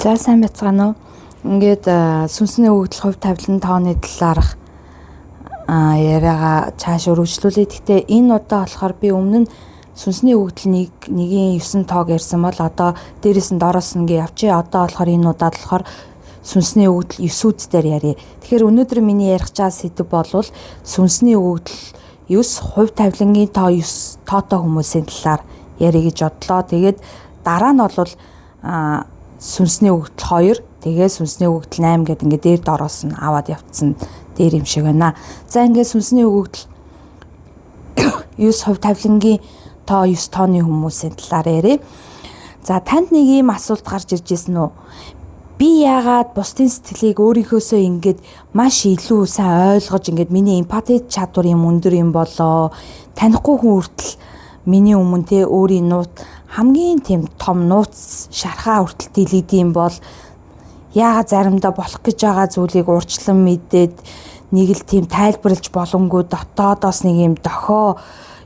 За сайн байцгаана уу. Ингээд сүнсний өгөгдөл хувь тавилан тооны талаарх яриагаа цааш өргөжлүүлээ. Гэхдээ энэ удаа болохоор би өмнө нь сүнсний өгөгдөл 1-9 тоог ярьсан бол одоо дээрээс нь доороос нь ингээд явчих. Одоо болохоор энэ удаад болохоор сүнсний өгөгдөл 9-үүд дээр ярив. Тэгэхээр өнөөдөр миний ярих чаа сэдв болвол сүнсний өгөгдөл 9 хувь тавилангийн тоо 9 тоотой хүмүүсийн талаар ярих гэж бодлоо. Тэгээд дараа нь бол сүнсний өгөгдөл 2, тэгээ сүнсний өгөгдөл 8 гэдэг ингээд дээр доороос нь аваад явцсан дээр юм шиг байна. За ингээд сүнсний өгөгдөл 9 хувь тавилангийн тоо 9 тооны хүмүүсийн талаар ярив. За танд нэг ийм асуулт гарч ирж ирсэн үү? Би яагаад бусдын сэтгэлийг өөрийнхөөсөө ингээд маш илүү сайн ойлгож ингээд миний эмпати чадвар юм өндөр юм болоо. Танихгүй хүн хүртэл миний өмнө өөрийн нууц хамгийн тийм том нууц шархаа хүртэл дийлэгдэм бол яагаад заримдаа болох гэж байгаа зүйлийг урьдчилан мэдээд нэг л тийм тайлбарлаж болонгүй дотоодоос нэг юм дохоо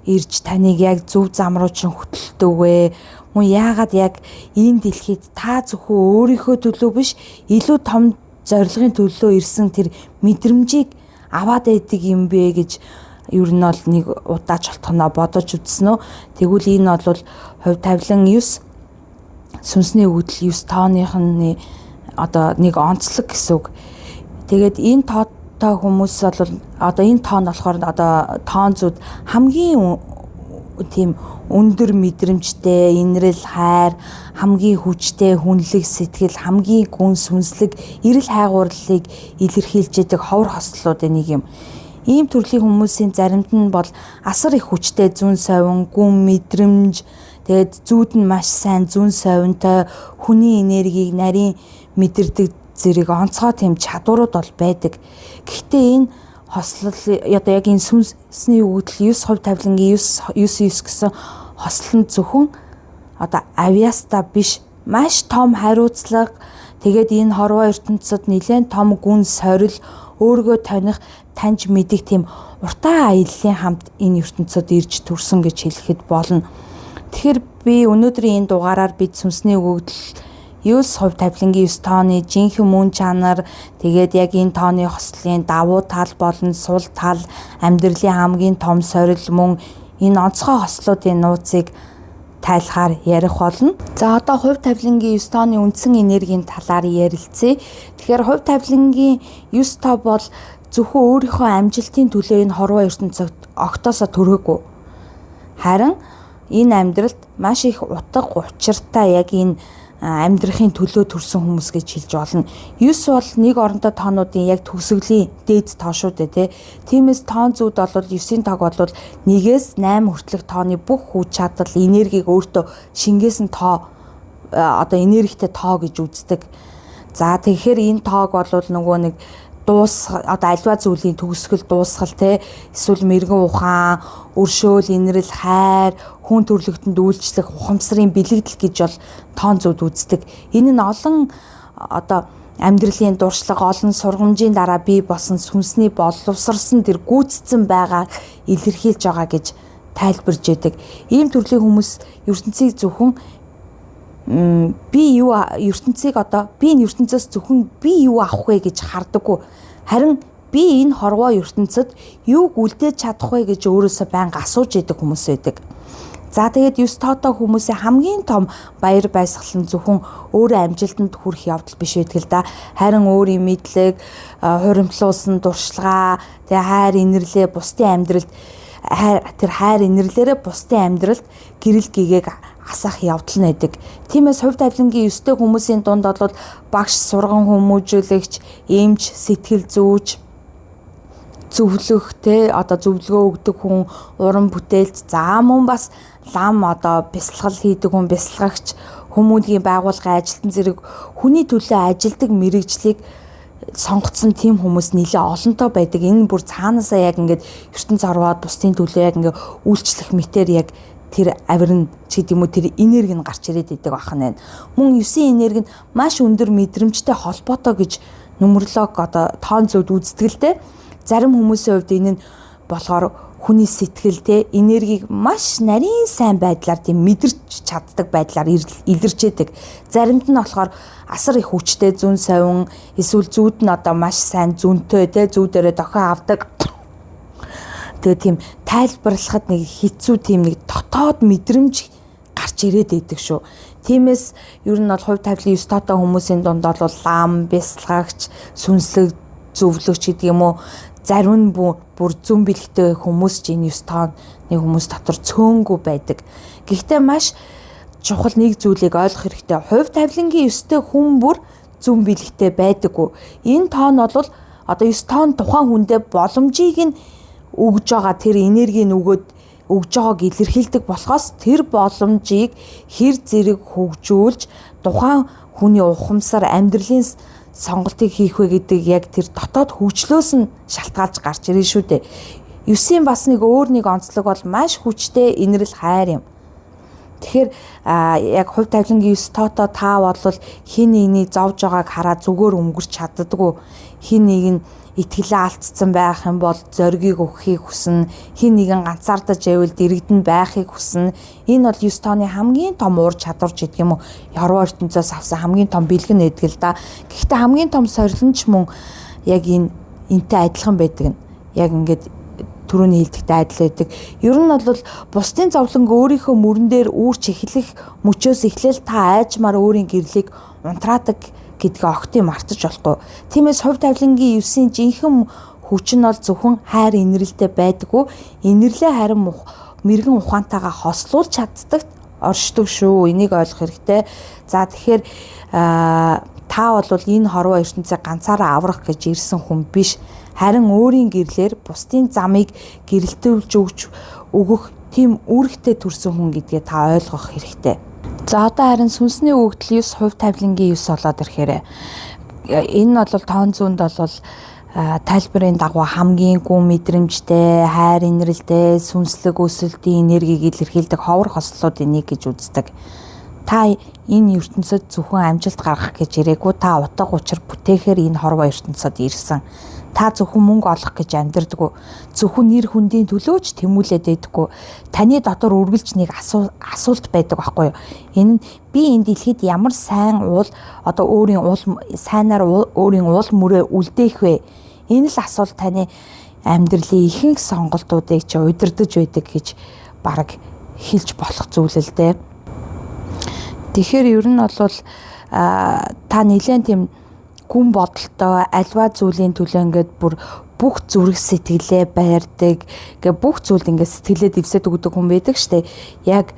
ирж таныг яг зөв зам руу чинь хөтэлдэг вэ? Мөн яагаад яг энэ дэлхийд та зөвхөн өөрийнхөө төлөө биш илүү том зорилгын төлөө ирсэн тэр мэдрэмжийг аваад байдаг юм бэ гэж ер нь бол нэг удаач болтгоноо бодож үзсэн үү. Тэгвэл энэ бол хувь тавилан 9 сүнсний өгөгдөл 9 тооныхны одоо нэг онцлог гэсэн үг. Тэгээд энэ тоотой хүмүүс бол одоо энэ тоон болохоор одоо тоонзууд хамгийн тийм өндөр мэдрэмжтэй, инрэл хайр, хамгийн хүчтэй хүнлэг сэтгэл, хамгийн гүн сүнслэг, эрэл хайгуурлыг илэрхийлж яадаг ховор хослолуудын нэг юм. Ийм төрлийн хүмүүсийн заримд нь бол асар их хүчтэй зүүн совин, гүн мэдрэмж, тэгээд зүүд нь маш сайн зүүн совинтой, хүний энергийг нарийн мэдэрдэг зэрэг онцгой тийм чадварууд бол байдаг. Гэхдээ энэ хослол одоо яг энэ сүнсний өгөгдөл 9 хувь тавилангийн 9 гэсэн хослол нь зөвхөн одоо авьяаста биш, маш том хариуцлага, тэгээд энэ хорвоо ертөнцид нэлээд том гүн сорил, өөрийгөө таних, таньж мэдих тийм уртаа аяллаа хамт энэ ертөнцид ирж төрсөн гэж хэлэхэд болно. Тэгэхээр би өнөөдрийн энэ дугаараар бид сүнсний өгөгдөл 9 хувь тавилангийн 9 тооны жинхэнэ мөн чанар, тэгээд яг энэ тооны хослолын давуу тал болон сул тал, амьдралын хамгийн том сорил мөн энэ онцгой хослолуудын нууцыг тайлахаар ярих болно. За одоо хувь тавилангийн 9 тооны үндсэн энергийн талаар ярилцъя. Тэгэхээр хувь тавилангийн 9 тоо бол зөвхөн өөрийнхөө амжилтын төлөө энэ хорвоо ертөнцид огтоосоо төрөөгүй. Харин энэ амьдралд маш их утга учиртай яг энэ амьдрахын төлөө төрсэн хүмүүс гэж хэлж болно. 9 бол нэг оронтой тоонуудын яг төгсгөлийн дээд тоо шүү дээ. Тиймээс тоон зүүд бол 9-ийн тоог бол 1-ээс 8 хүртэлх тооны бүх хүч чадал, энергийг өөртөө шингээсэн тоо одоо энергитэй тоо гэж үздэг. За тэгэхээр энэ тоог бол нөгөө нэг одоо альва зүйлийн төгсгөл дуусгал эсвэл мэрэгэн ухаан, өршөөл, инрэл хайр, хүн төрлөختөнд үйлчлэх ухамсарын бэлэгдэл гэж бол тоон зүүд үздэг. Энэ нь олон одоо амьдралын дуршлага, олон сургамжийн дараа бий болсон сүнсний боловсрсон тэр гүйцэтгэн байгаа илэрхийлж байгаа гэж тайлбарж яадаг. Ийм төрлийн хүмүүс ертөнцийг зөвхөн би энэ ертөнцөөс зөвхөн би юу авах вэ гэж хардаггүй. Харин би энэ хорвоо ертөнцид юу үлдээж чадах вэ гэж өөрөөсөө байнга асууж яадаг хүмүүс байдаг. За тэгээд 9 тоотой хүмүүсийн хамгийн том баяр баясгал нь зөвхөн өөрөө амжилтанд хүрэх явдал биш байдаг л да. Харин өөрийн мэдлэг, хуримтлуулсан дуршлага, тэгээ хайр инэрлээ бусдын амьдралд тэр хайр инэрлээрээ бусдын амьдралд гэрэл гэгээг асах явдал нь байдаг. Тиймээс хувь тавилангийн 9 дэх хүмүүсийн дунд бол багш, сурган хүмүүжүүлэгч, эмч, сэтгэл зүйч, зөвлөх одоо зөвлөгөө өгдөг хүн, уран бүтээлч, за мөн бас лам одоо бясалгал хийдэг хүн, бясалгагч, хүмүүнлэгийн байгууллагын ажилтан зэрэг хүний төлөө ажилдаг мэрэгжлийг сонгоцсон тийм хүмүүс нэлээ олонтой байдаг. Энэ бүр цаанаасаа яг ингээд ертөнц орвоод бусдын төлөө яг ингээд үйлчлэх мэтэр яг тэр авирн ч гэдэг юм уу тэр энерги нь гарч ирээд идэг ахна байна. Мөн 9 энерги нь маш өндөр мэдрэмжтэй холбоотой гэж нумеролог одоо тоон зүүд үздэг л дээ. Зарим хүмүүсийн хувьд энэ нь болохоор хүний сэтгэл те энергийг маш нарийн сайн байдлаар тийм мэдэрч чаддаг байдлаар илэрч яадаг. Заримд нь болохоор асар их хүчтэй зүүн совин эсвэл зүүд нь одоо маш сайн зүнтэй те зүүдэрээ дохио авдаг. Тэгээ тийм тайлбарлахад нэг хэцүү тийм нэг дотоод мэдрэмж гарч ирээд байдаг шүү. Тиймээс ер нь бол хувь тавилын 9 тоотой хүмүүсийн дунд бол лам, бясалгагч, сүнслэг зөвлөгч гэдэг юм уу, зарим нь бүр зүүн бэлэгтэй хүмүүс ч энэ 9 тооны хүмүүс дотор цөөнгүй байдаг. Гэхдээ маш чухал нэг зүйлийг ойлгох хэрэгтэй. Хувь тавилангийн 9-тэй хүн бүр зүүн бэлэгтэй байдаггүй. Энэ тоо нь бол одоо 9 тоо нь тухайн хүндээ боломжийг нь өгж байгаа, тэр энергийг өгж байгааг илэрхийлдэг болохоос тэр боломжийг хэр зэрэг хөгжүүлж тухайн хүний ухамсар амьдралын сонголтыг хийх вэ гэдэг яг тэр дотоод хөгжлөөс нь шалтгаалж гарч ирнэ шүү дээ. 9-ийн бас нэг өөр нэг онцлог бол маш хүчтэй инэрл хайр юм. Тэгэхээр яг хувь тавилангийн 9 тоотой та бол хин нэгний зовж байгааг хараад зүгээр өнгөрч чаддаггүй. Хин нэг нь итгэлээ алдсан байх юм бол зоригийг өгөхийг хүснэ. Хин нэгэн ганцаардаж байвал дэрэгдэн байхыг хүснэ. Энэ бол 9 тооны хамгийн том уур чадварч гэдэг юм уу? Яруу ертөнцөөс авсан хамгийн том бэлгэн гэдэг л да. Гэхдээ хамгийн том сорилонч мөн яг энтэй адилхан байдаг нь. Яг ингээд түрүүний хэлдэгтэй адил байдаг. Ер нь бол бусдын зовлонг өөрийнхөө мөрөн дээр үүрч эхлэх мөчөөс эхлээл та айжмаар өөрийн гэрлийг унтраадаг гэдгээ огтын мартаж болохгүй. Тиймээс хувь тавилангийн 9-ийн жинхэнэ хүч нь бол зөвхөн хайр инрэлтэй байдаггүй. Инэрлээ харин мэрэгэн ухаантайгаа хослуулж чаддаг оршдог шүү. Энийг ойлгох хэрэгтэй. За тэгэхээр та бол энэ хорвоо ертөнцийг ганцаараа аврах гэж ирсэн хүн биш. Харин өөрийн гэрлээр бусдын замыг гэрэлтүүлж өгөх тийм үүрэгтэй төрсэн хүн гэдгээ та ойлгох хэрэгтэй. За одоо харин сүнсний өгдөл 9 хувь тавилангийн 9 болоод ирэхээр энэ бол тоон зүүнд бол тайлбарын дагуу хамгийн гүн мэдрэмжтэй, хайр инрэлтэй, сүнслэг өсөлтийн энергийг илэрхийлдэг ховор хослолуудын нэг гэж үздэг. Та энэ ертөнцид зөвхөн амжилт гаргах гэж ирээгүй, та утга учир бүтээхээр энэ хорвоо ертөнцид ирсэн. Та зөвхөн мөнгө олох гэж амьдэрдэггүй. Зөвхөн нэр хүндийн төлөөч тэмүүлээд байдаггүй. Таны дотор үргэлж нэг асуулт байдаг байхгүй юу? Энэ нь би энэ дэлхийд ямар сайн одоо өөрийн сайнаар өөрийн уул мөрөө үлдээх вэ? Энэ л асуулт таны амьдралын ихэнх сонголтуудыг чи удирдах байдаг гэж бараг хэлж болох зүйл л дээ. Тэгэхээр ер нь бол та нэлээд тийм гүн бодолтой альва зүйлийн төлөө ингээд бүр бүх зүрх сэтгэлээ баярдаг. Ингээ бүх зүйлд ингээд сэтгэлээ дэвсэд өгдөг хүн байдаг штэ. Яг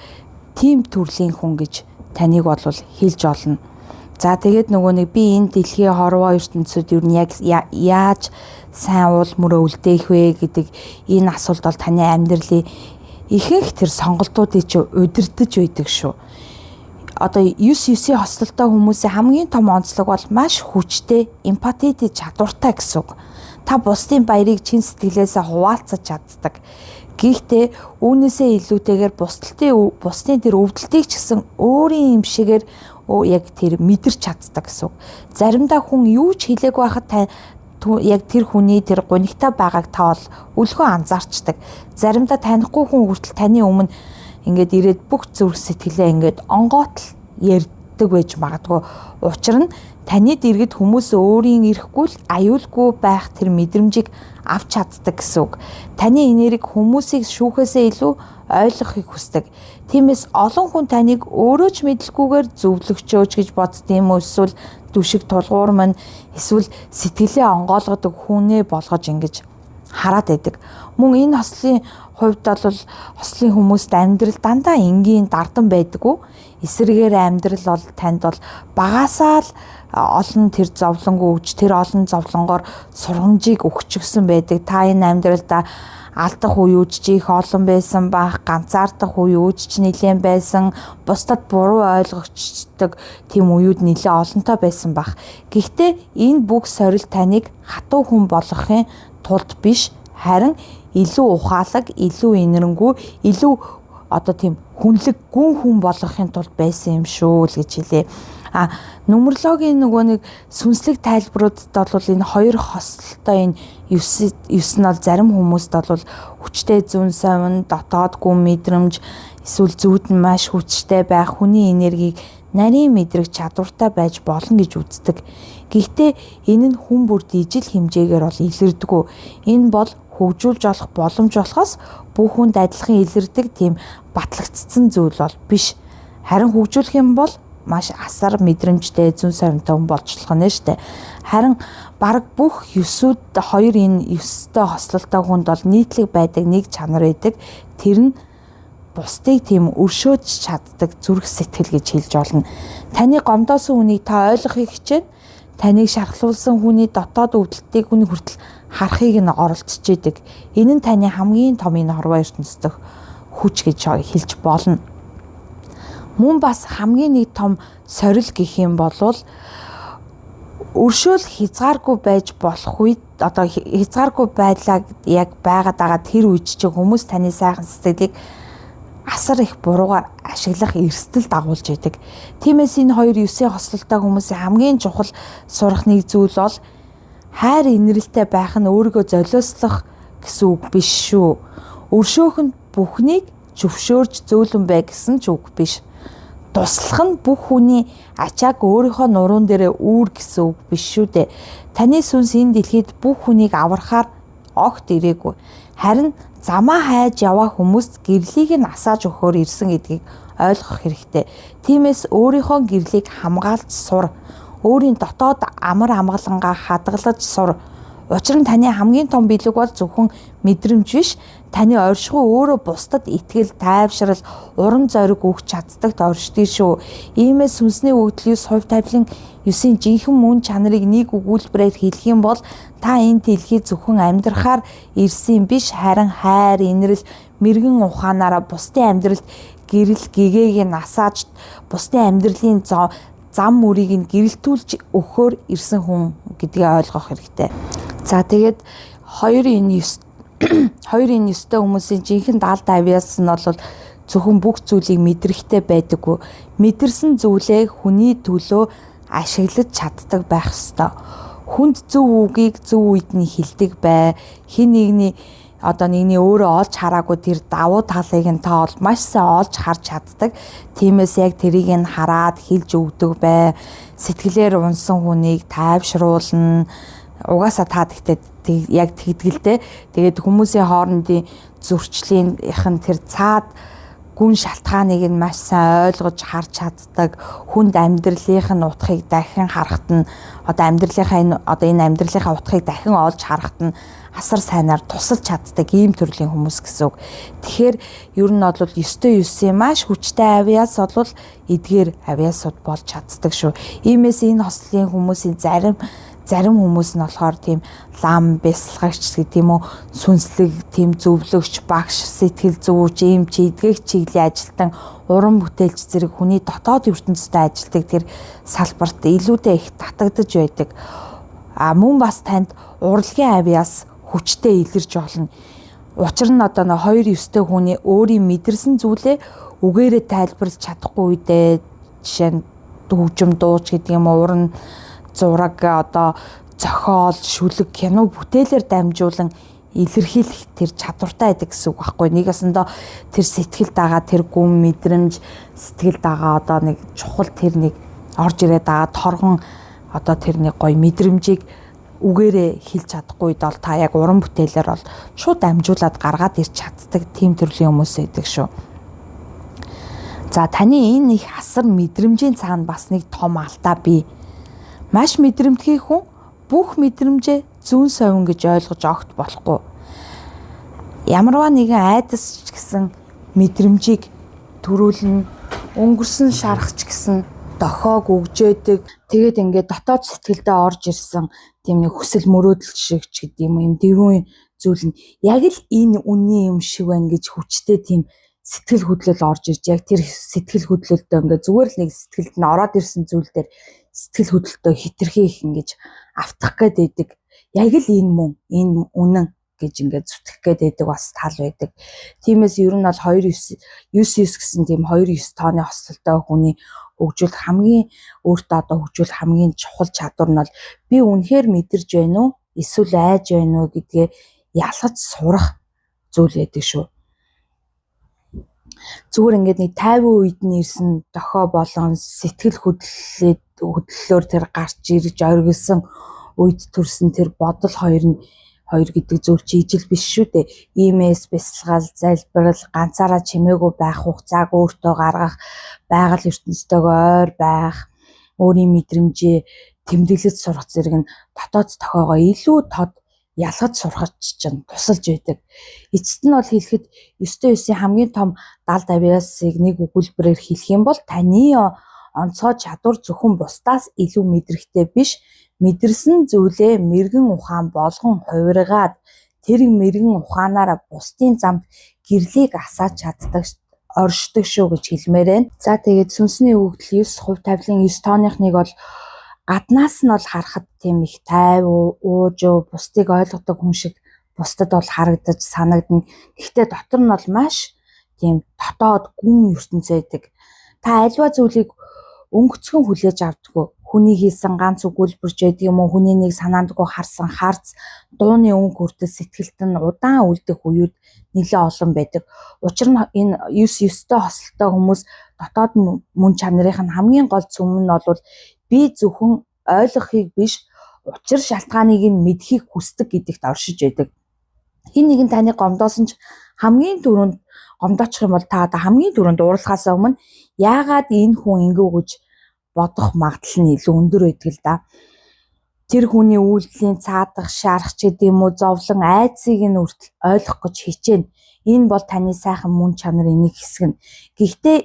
тийм төрлийн хүн гэж таныг бол хэлж олно. За тэгээд нөгөө нэг би энэ дэлхийн хорвоо ертөнцид ер нь яг яаж сайн уул мөрөө үлдээх вэ гэдэг энэ асуулт бол таны амьдралын ихэнх тэр сонголтуудыг чи удирдах байдаг шүү. Одоо 9-9-ийн хослолтой хүмүүсийн хамгийн том онцлог бол маш хүчтэй эмпатитэй чадвартай гэсэн үг. Та бусдын баярыг чин сэтгэлээсээ хуваалцаж чаддаг. Гэхдээ үүнээсээ илүүтэйгээр бусдын тэр өвдөлтийг ч гэсэн өөрийн юм шигээр яг тэр мэдэрч чаддаг гэсэн үг. Заримдаа хүн юу ч хэлээг байхад яг тэр хүний тэр гунигтай байгааг та бол өлхөө анзаарчдаг. Заримдаа танихгүй хүн хүртэл таны өмнө ингээд ирээд бүх зүрх сэтгэлээ ингээд онгоотл ярьдаг байж магадгүй. Учир нь таны дэргэд хүмүүс өөрийн ирэхгүй л аюулгүй байх тэр мэдрэмжийг авч чаддаг гэсэн үг. Таны энерги хүмүүсийг шүүхээсээ илүү ойлгохыг хүсдэг. Тиймээс олон хүн таныг өөрөө ч мэдлгүйгээр зөвлөгчөөч гэж бодд юм уу, эсвэл дүшиг тулгуур мань, эсвэл сэтгэлээ онгойлгодог хүнээ болгож ингэж хараад байдаг. Мөн энэ хослын хувьд бол хослын хүмүүст амьдрал дандаа энгийн дардан байдаггүй. Эсрэгээр амьдрал бол танд бол багасаа л олон тэр зовлонг өгч, тэр олон зовлонгоор сургамжийг өгчихсөн байдаг. Та энэ амьдралдаа алдах үе үдчих олон байсан бах, ганцаардах үе үдчих нэлээд байсан, бусдад буруу ойлгогчдаг тийм үеуд нэлээд олонтой байсан бах. Гэхдээ энэ бүх сорил таныг хатуу хүн болгохын тулд биш, харин илүү ухаалаг, илүү инэрэнгүү, илүү одоо тийм хүнлэг гүн хүн болгохын тулд байсан юм шүү л гэж хэлээ. Нумерологийн нөгөө нэг сүнслэг тайлбаруудад бол энэ хоёр хослолтой энэ 9 нь бол зарим хүмүүст бол хүчтэй зүүн совин, дотоод гүн мэдрэмж, эсвэл зүйд нь маш хүчтэй байх, хүний энергийг нарийн мэдрэх чадвартай байж болно гэж үздэг. Гэхдээ энэ нь хүн бүрд ижил хэмжээгээр бол илэрдэггүй. Энэ бол хөгжүүлж олох боломж болохоос бүх хүнд адилхан илэрдэг тийм батлагдсан зүйл бол биш. Харин хөгжүүлэх юм бол маш асар мэдрэмжтэй зүүн совинтой хүн болчихлох нь штэ. Харин баг бүх 9-үүд хоёр энэ 9-тэй хослолтой хүнд бол нийтлэг байдаг нэг чанар байдаг. Тэр нь бусдыг тийм өршөөж чаддаг зүрх сэтгэл гэж хэлж болно. Таны гомдоосон хүнийг та ойлгохыг хичээн. Таныг шархлуулсан хүний дотоод өвдөлтийг хүний хүртэл харахыг нь оролдчихэдэг. Энэ нь таны хамгийн том энэ хорвоо ертөнцийн дэх хүч гэж хэлж болно. Мөн бас хамгийн нэг том сорил гэх юм бол өршөөл хязгааргүй байж болох үед хязгааргүй байдлаа яг байгаа тэр үед ч хүмүүс таны сайхан сэтгэлийг асар их буруугаар ашиглах эрсдэл дагуулж идэг. Тиймээс энэ хоёр 9-ийн хослолтой хүмүүсийн хамгийн чухал сурах нэг зүйл бол хайр инрэлтэй байх нь өөрийгөө золиослох гэсэн үг биш шүү. Өршөөх нь бүхнийг зөвшөөрж зөөлөн бай гэсэн ч үг биш. Туслах нь бүх хүний ачааг өөрийнхөө нуруунд дээрээ үүр гэсэн үг биш шүү дээ. Таны сүнс энэ дэлхийд бүх хүнийг аврахаар огт ирээгүй. Харин замаа хайж яваа хүмүүст гэрлийг нь асааж өгөхөөр ирсэн гэдгийг ойлгох хэрэгтэй. Тиймээс өөрийнхөө гэрлийг хамгаалж сур. Өөрийн дотоод амар амгалангаа хадгалж сур. Учир нь таны хамгийн том бэлэг бол зөвхөн мэдрэмж биш, таны оршихуй өөрөө бусдад итгэл, тайвшрал, урам зориг өгч чаддагт оршдог шүү. Иймээс сүнсний өгдөл 9 хувь тавилан 9-ийн жинхэнэ мөн чанарыг нэг өгүүлбэрээр хэлэх юм бол та энэ дэлхий зөвхөн амьдрахаар ирсэн биш, харин хайр, инрэл, мэрэгэн ухаанаараа бусдын амьдралд гэрэл гэгээг нь асааж, бусдын амьдралын зам мөрийг нь гэрэлтүүлж өгөхөөр ирсэн хүн гэдгийг ойлгох хэрэгтэй. За тэгээд 2-9 хүмүүсийн жинхэнэ даалд авьяас нь бол зөвхөн бүх зүйлийг мэдрэхтэй байдаггүй. Мэдэрсэн зүйлээ хүний төлөө ашиглаж чаддаг байх ёстой. Хүнд зөв үгийг зөв үед нь хэлдэг бай. Хин нэгний нэгний өөрөө олж хараагүй тэр давуу талыг нь та бол маш сайн олж харж чаддаг. Тиймээс яг тэрийг нь хараад хэлж өгдөг бай. Сэтгэлээр унсан хүнийг тайвшруулна. Угаасаа та тэгтээ яг тэгдгэлтэй. Тэгээд хүмүүсийн хоорондын зөрчлийнхэн тэр цаад гүн шалтгааныг нь маш сайн ойлгож харж чаддаг. Хүнд амьдралынх нь утгыг дахин харахад нь энэ амьдралынхаа утгыг дахин олж харахад нь асар сайнаар тусалж чаддаг ийм төрлийн хүмүүс гэсэн үг. Тэгэхээр ер нь бол 9-9-ийн маш хүчтэй авьяас бол эдгээр авьяасууд болж чаддаг шүү. Иймээс энэ хослолын хүмүүсийн зарим хүмүүс нь болохоор тийм лам, бясалгагч гэдэг юм уу, сүнслэг, тийм зөвлөгч, багш, сэтгэл зүйч, эмч, эдгэх чиглэлийн ажилтан, уран бүтээлч зэрэг хүний дотоод ертөнцтэй ажилтдаг тэр салбарт илүүтэй их татагдж байдаг. Мөн бас танд урлагийн авьяас хүчтэй илэрж болно. Учир нь 2-9-тэй хүний өөрийн мэдэрсэн зүйлээ үгээрээ тайлбарлаж чадахгүй үедээ, жишээ нь хөгжим дууч гэдэг юм уу, уран зураг, зохиол, шүлэг, кино бүтээлээр дамжуулан илэрхийлэх тэр чадвартай байдаг гэсэн үг байхгүй. Нэгэсэндээ тэр сэтгэл дагаа, тэр гүн мэдрэмж, сэтгэл дагаа нэг чухал тэр нэг орж ирээд байгаа торгон тэр нэг гоё мэдрэмжийг үгээрээ хэлж чадахгүй бол та яг уран бүтээлээр бол шууд дамжуулаад гаргаад ирч чаддаг тийм төрлийн хүмүүс байдаг шүү. За таны энэ их асар мэдрэмжийн цаана бас нэг том алдаа бий. Маш мэдрэмтгий хүн бүх мэдрэмжээ зүүн совин гэж ойлгож огт болохгүй. Ямарваа нэгэн айдас ч гэсэн мэдрэмжийг төрүүлнэ, өнгөрсөн шарах ч гэсэн дохоог өгжээдэг. Тэгээд ингээд дотоод сэтгэлдээ орж ирсэн тийм нэг хүсэл мөрөөдөл шиг ч гэдэг юм дэрүүн зүйл нь яг л энэ үнний юм шиг байна гэж хүчтэй тийм сэтгэл хөдлөл орж ирж, яг тэр сэтгэл хөдлөлтөө ингээд зүгээр л нэг сэтгэлд нь ороод ирсэн зүйл дээр сэтгэл хөдлөлтөө хитрхи их ингэж автах гээд байдаг. Яг л энэ мөн, энэ үнэн гэж ингээд зүтгэх гээд байдаг бас тал байдаг. Тиймээс ер нь бол 9-9 гэсэн тийм 2-9 тооны хослолтой хүний хөгжүүлэх хамгийн өөртөө одоо хөгжүүлэх хамгийн чухал чадвар нь бол би үнэхээр мэдэрж байна уу эсвэл айж байна уу гэдгээ ялгаж сурах зүйл байдаг шүү. Зүгээр ингээд нэг 50 үед нь ирсэн дохио болон сэтгэл хөдлөлөөр тэр гарч ирж оргилсон үед төрсэн тэр бодол хоёр гэдэг зүйл чи ижил биш шүү дээ. Иймээс бясалгал, залбирал, ганцаараа чимээгүй байх хугацааг өөртөө гаргах, байгаль ертөнцтэйгээ ойр байх, өөрийн мэдрэмжээ тэмдэглэж сурах зэрэг нь дотоод тохиогоо илүү тод ялгаж сурахч чинь тусалж байдаг. Эцэст нь бол хэлэхэд 9-9-ийн хамгийн том 70-50-ыг нэг өгүүлбэрээр хэлэх юм бол таны онцгой чадвар зөвхөн бусдаас илүү мэдрэхтэй биш, мэдэрсэн зүйлээ мэргэн ухаан болгон хувиргаад тэр мэргэн ухаанаараа бусдын замд гэрлийг асааж чаддаг оршдог шүү гэж хэлмээр байна. За тэгээд сүнсний өгөгдөл 9 хувь тавилын 9 тооныхныг бол гаднаас нь бол харахад тийм их тайв, ууж, бусдыг ойлгодог хүн шиг бусдад бол харагдаж санагдана. Гэхдээ дотор нь бол маш тийм дотоод гүн ертөнц байдаг. Та альва зүйлийг өнгөцгөн хүлээж авдаггүй. Хүний хийсэн ганц өгүүлбэрч байдаг юм уу, хүний нэг санаандгүй харсан харц, дууны өнгө хүртэл сэтгэлд нь удаан үлдэх үеуд нэлээд олон байдаг. Учир нь энэ 9-9-тэй хослолтой хүмүүс дотоод мөн чанарынх нь хамгийн гол цөм нь бол би зөвхөн ойлгохыг биш, учир шалтгааныг нь мэдхийг хүсдэг гэдэгт оршиж байдаг. Хин нэгэн таны гомдоосон ч хамгийн түрүүнд гомдоочих юм бол та одоо хамгийн түрүүнд уурлахаас өмнө яагаад энэ хүн ингэв гэж бодох магадлал нь илүү өндөр байдаг л да. Тэр хүний үйлдэлийн цаадах, шарах ч гэдэм үү, зовлон, айцыг нь хүртэл ойлгох гэж хичээнэ. Энэ бол таны сайхан мөн чанарын нэг хэсэг нь. Гэхдээ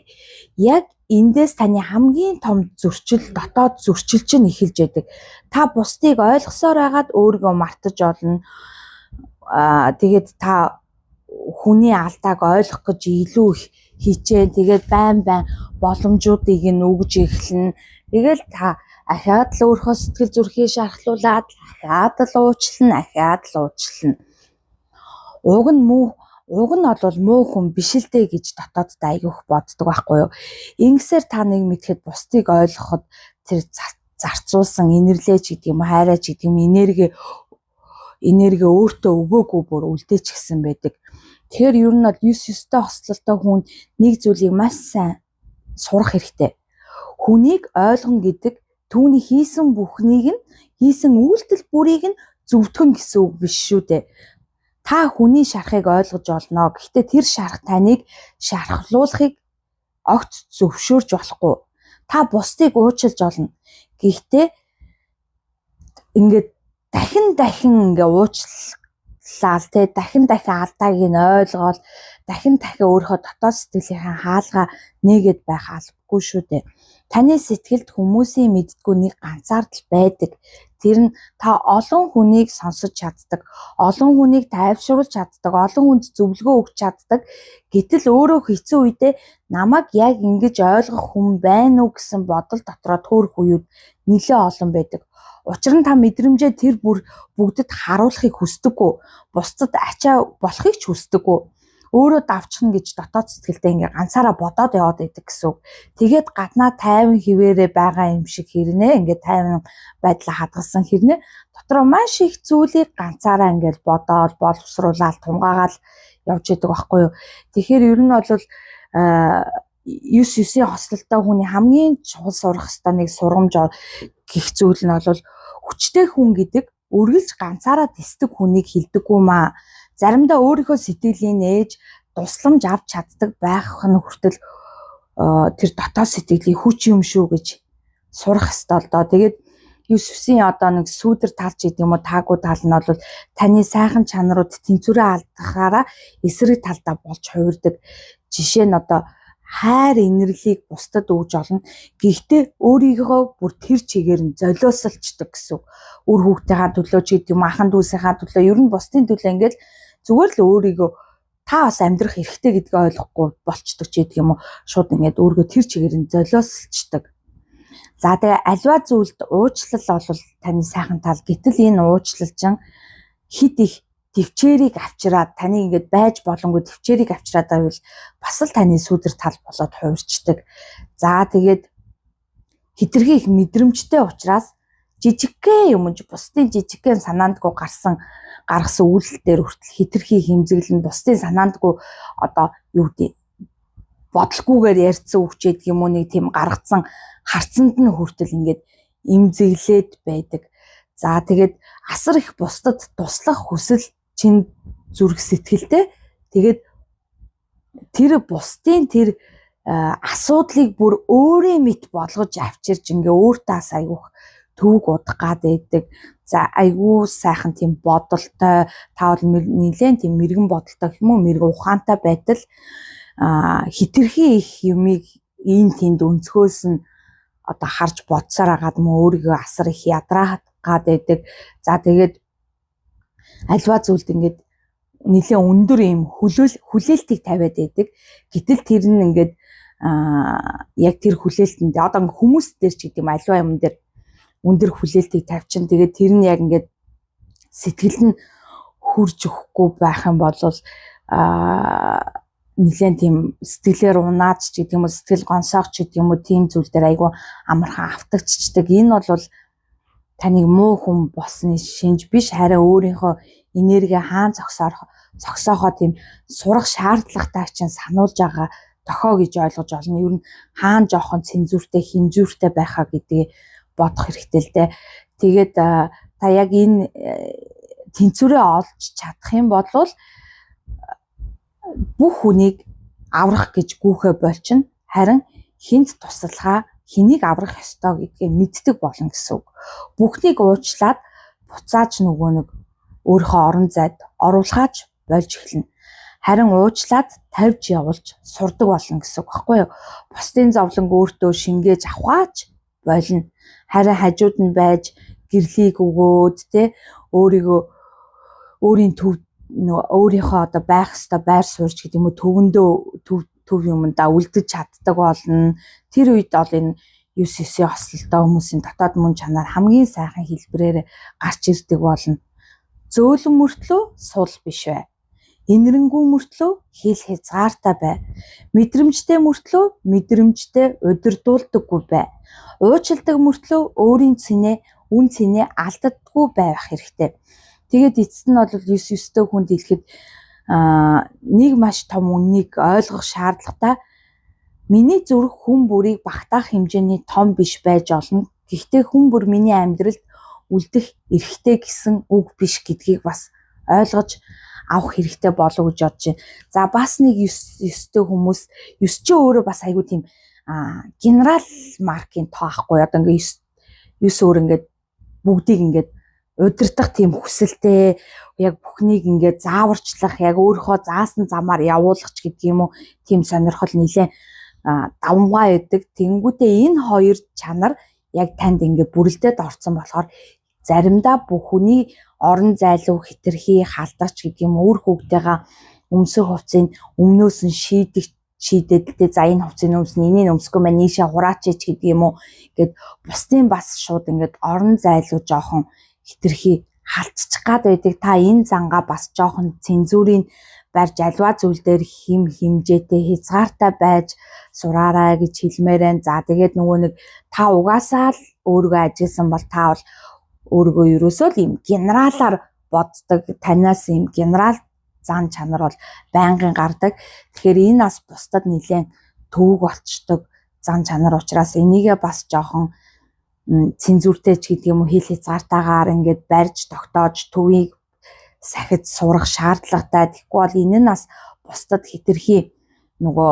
яг эндээс таны хамгийн том зөрчил, дотоод зөрчил чинь эхэлж байдаг. Та бусдыг ойлгосоор байгаад өөрийгөө мартаж олно. Тэгээд та хүний алдааг ойлгох гэж илүү их хичээн. Тэгээд байн боломжуудыг нь өгж эхэлнэ. Тэгэл та ахаад л өөрийнхөө сэтгэл зүрхийг шархлуулаад ахаад л уучлна. Уг нь бол муу хүн биш л дээ гэж дотооддоо айгүйх боддог байхгүй юу. Ингэсээр та нэг мэдхэд бусдыг ойлгоход тэр зарцуулсан инэрлэж гэдэг юм, хайраач гэдэг юм, энерги өөртөө өгөөгүй бүр үлдээч гисэн байдаг. Тэгэхээр ер нь бол 9-9-тэй хослолтой хүн нэг зүйлийг маш сайн сурах хэрэгтэй. Хүнийг ойлгоно гэдэг түүний хийсэн бүхнийг нь, хийсэн үйлдэл бүрийг нь зөвтгөн гэсэн үг биш шүү дээ. Та хүний шарахыг ойлгож олно. Гэхдээ тэр шарах таныг шархлуулахыг огт зөвшөөрж болохгүй. Та бусдыг уучлж олно. Гэхдээ ингээд дахин ингээ уучлал те дахин алдааг нь ойлгоод дахин өөрийнхөө дотоод сэтгэлийнхээ хаалгаа нээгээд байх албагүй шүү дээ. Таны сэтгэлд хүмүүсийн мэддгүй нэг ганцаардл байдаг. Тэр нь та олон хүнийг сонсож чаддаг, олон хүнийг тайвшруулж чаддаг, олон хүнд зөвлөгөө өгч чаддаг. Гэтэл өөрөө хэцүү үедээ намайг яг ингэж ойлгох хүн байна уу гэсэн бодол дотроо төөрөх үеуд нэлээд олон байдаг. Учир нь та мэдрэмжээ тэр бүгдэд харуулахыг хүсдэггүй, бусдад ачаа болохыг ч хүсдэггүй. Өөрөө давчхна гэж дотоод сэтгэлдээ ингээ ганцаараа бодоод яваад байдаг гэсэн үг. Тэгээд гаднаа тайван хിവэрэ байгаа юм шиг хэрнээ, ингээ тайван байдлаа хадгалсан хэрнээ дотроо маш их зүйлийг ганцаараа ингээл бодоод боловсруулаад тунгаагаал явж идэг байхгүй юу. Тэгэхээр ер нь бол 9-9-ийн хослолтой хүний хамгийн чухал сурах ёстой нэг сургамж гэх зүйл нь бол хүчтэй хүн гэдэг үргэлж ганцаараа тисдэг хүнийг хилдэггүй маа. Заримдаа өөрийнхөө сэтгэлийн ээж тусламж авч чаддаг байх нь хүртэл тэр дотоод сэтгэлийн хүч юм шүү гэж сурах ёстой л доо. Тэгээд 9-9-ийн одоо нэг сүүдэр талч гэдэг юм уу, таагүй тал нь бол таны сайхан чанарууд тэнцвэрээ алдахаараа эсрэг талдаа болж хувирдаг. Жишээ нь одоо хайр инэрлийг бусдад өгж олно. Гэхдээ өөрийгөө бүр тэр чигээр нь золиослчдаг гэсэн. Үр хүүхдийнхаа төлөө ч гэдэг юм, ахын дүүсийнхаа төлөө, ер нь бусдын төлөө ингээд зүгээр л өөрийгөө та бас амьдрах хэрэгтэй гэдгийг ойлгохгүй болчдөг ч гэдэг юм уу. Шууд ингээд өөрийгөө тэр чигээр нь золиослчдаг. За тэгээ альва зүйлд уучлал бол таны сайхан тал. Гэтэл энэ уучлал чинь хит их төвчээрийг авчираад таны ингээд байж болонгүй төвчээрийг авчираад байвал бас л таны сүдэр тал болоод хувирчдаг. За тэгээд хитрхи их мэдрэмжтэй учраас жижигхэн юмж бусдын жижигхэн санаандгүй гаргасан үйлдэлээр хүртэл хитрхи хэмзэглэн бусдын санаандгүй одоо юу гэдэг бодлогоогоор ярьсан үгчээд юм уу нэг тийм гаргацсан харцанд нь хүртэл ингээд имзэглээд байдаг. За тэгээд асар их бусдад туслах хүсэл чин зүрх сэтгэлтэй. Тэгээд тэр бусдын тэр асуудлыг бүр өөрөө мэд болгож авчирч ингээ өөртөөс айгүйх төвөг удах гад байдаг. За айгүй сайхан тийм бодолтой таавал нэлээд тийм мэрэгэн бодолтой гэх юм уу мэрэг ухаантай байтал хитрхи их юмыг ийн тэнд өнцгөөс нь одоо харж бодсоор агаад мөн өөрийгөө асар их ядраад гад байдаг. За тэгээд альва зүйлд ингээд нэлээд өндөр юм хүлээлтийг тавиад байдаг. Гэтэл тэр нь ингээд яг тэр хүлээлтэнд одоо хүмүүс дээр ч гэдэг юм альва юм дээр өндөр хүлээлтийг тавьчин. Тэгээд тэр нь яг ингээд сэтгэл нь хурж өгөхгүй байх юм бол нэлээд тийм сэтгэлээр унаад ч гэдэг юм уу сэтгэл гонсоох ч гэдэг юм уу тийм зүйл дээр айгүй амархан автагчдаг. Энэ бол таныг муу хүн болсны шинж биш, харин өөрийнхөө энерги хаан зогсоохоо тийм сурах шаардлагатай чинь сануулж байгаа тохио гэж ойлгож олно. Ер нь хаан жоохон цензуртэй, хэмжүүртэй байхаа гэдгийг бодох хэрэгтэй л дээ. Тэгээд та яг энэ тэнцвэрээ олж чадах юм бол бүх хүнийг аврах гэж гүүхэ болчихно. Харин хинт туслахаа хэнийг аврах ёстой гэдгийг мэддэг болно гэсэн үг. Бүхнийг уучлаад буцааж нөгөө нэг өөрийнхөө орон зайд оруулахаач болж эхэлнэ. Харин уучлаад тавьж явуулж сурдаг болно гэсэн үг байхгүй юу? Бусдын зовлон өөртөө шингээж авахаач болно. Харин хажууд нь байж гэрлийг өгөөд өөрийн өөрийнхөө одоо байх ёстой байр суурьч гэдэг юм уу төвөндөө төв юмдаа үлдэж чаддаг болно. Тэр үед бол энэ 9-9 хослолтой хүмүүсийн дотоод мөн чанар хамгийн сайхан хэлбэрээр гарч ирдэг болно. Зөөлөн мөртлөө сул биш бай. Инэрэнгүү мөртлөө хэл хязгаартай бай. Мэдрэмжтэй мөртлөө мэдрэмжтэй удирдуулдаггүй бай. Уучилдаг мөртлөө өөрийн үн цэнэ алддаггүй байх хэрэгтэй. Тэгээд эцэст нь бол 9-9-тэй хүнд хэлэхэд нэг маш том үннийг ойлгох шаардлагатай. Миний зүрх хүн бүрийг багтаах хэмжээний том биш байж олно. Гэхдээ хүн бүр миний амьдралд үлдэх эрхтэй гэсэн үг биш гэдгийг бас ойлгож авах хэрэгтэй болов гэж бодож байна. За бас нэг 9-9-тэй хүмүүс 9 ч өөрөө бас айгүй тийм генерал маркийн тоо ахгүй. Одоо ингээ 9 өөр ингээд бүгдийг ингээд удирдах тийм хүсэлтэй яг бүхнийг ингээд зааварчлах яг өөрийнхөө заасан замаар явуулах ч гэдэг юм уу тийм сонирхол нэлээ давмгай байдаг. Тэнгүүтээ энэ хоёр чанар яг танд ингээд бүрэлдээд орсон болохоор заримдаа бүх хүний орон зайлуу хитрхи халдагч гэдэг юм өөр хүүхдтэйгээ өмсөх хувцсыг өмнөөс нь шийдэлтэй за энэ хувцсыг өмснө энийг өмсөхгүй маань нийшээ хураач гэдэг юм уу гэд бусдын бас шууд ингээд орон зайлуу жоохон хитрхи халтчих гад байдаг. Та энэ зангаа бас жоохон цензурын барьж альва зүйл дээр хэмжээтэй хязгаартай байж сураарай гэж хэлмээрэн. За тэгээд нөгөө нэг та угаасаа л өөрийгөө ажилласан бол та бол өөрийгөө ерөөсөө л юм генералаар боддог. Танаас юм генерал зан чанар бол байнгын гардаг. Тэгэхээр энэ бас бусдад нэлээд төвөг болчдөг зан чанар учраас энийгээ бас жоохон цензуртэй ч гэдэг юм уу хэл хязгаартайгаар ингээд барьж тогтоож төвийг сахиж сурах шаардлагатай. Тэгэхгүй бол энэ нь бас бусдад хитрхи нөгөө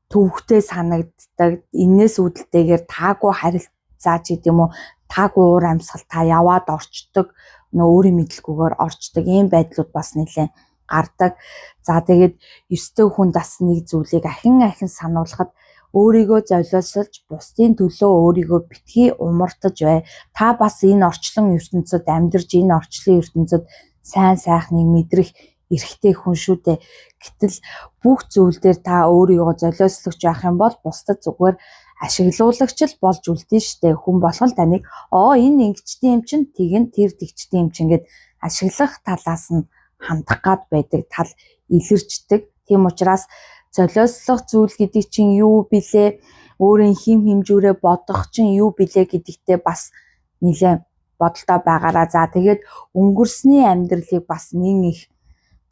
төвөгтэй санагддаг. Энээс үүдэлтэйгээр таагүй харилцаач гэдэг юм уу таагүй уур амьсгал та яваад орчдөг. Нөгөө өөрийн мэдлэггүйгээр орчдөг. Ийм байдлууд бас нэлээд гардаг. За тэгээд 9-тэй хүн бас нэг зүйлийг ахин сануулхад өөрийгөө золиослж бусдын төлөө өөрийгөө битгий умартаж бай. Та бас энэ орчлон ертөнцид амьдарч энэ орчлон ертөнцид сайн сайхныг мэдрэх эрхтэй хүн шүү дээ. Гэтэл бүх зүйл дээр та өөрийгөө золиослогч байх юм бол бусдад зүгээр ашиглуулагч л болж үлдэн штэ. Хүн болгол таныг энэ ингэчтэй юм чин тэгэн тэр тэгчтэй юм чин гэд ашиглах талаас нь хандах гад байдаг тал илэрчдэг. Тийм учраас золиослох зүйл гэдэг чинь юу билээ? өөрийн хим хэмжүүрээ бодох чинь юу билээ гэдэгтээ бас нэлээд бодолтой байгаараа. За тэгээд өнгөрсний амьдралыг бас нэг их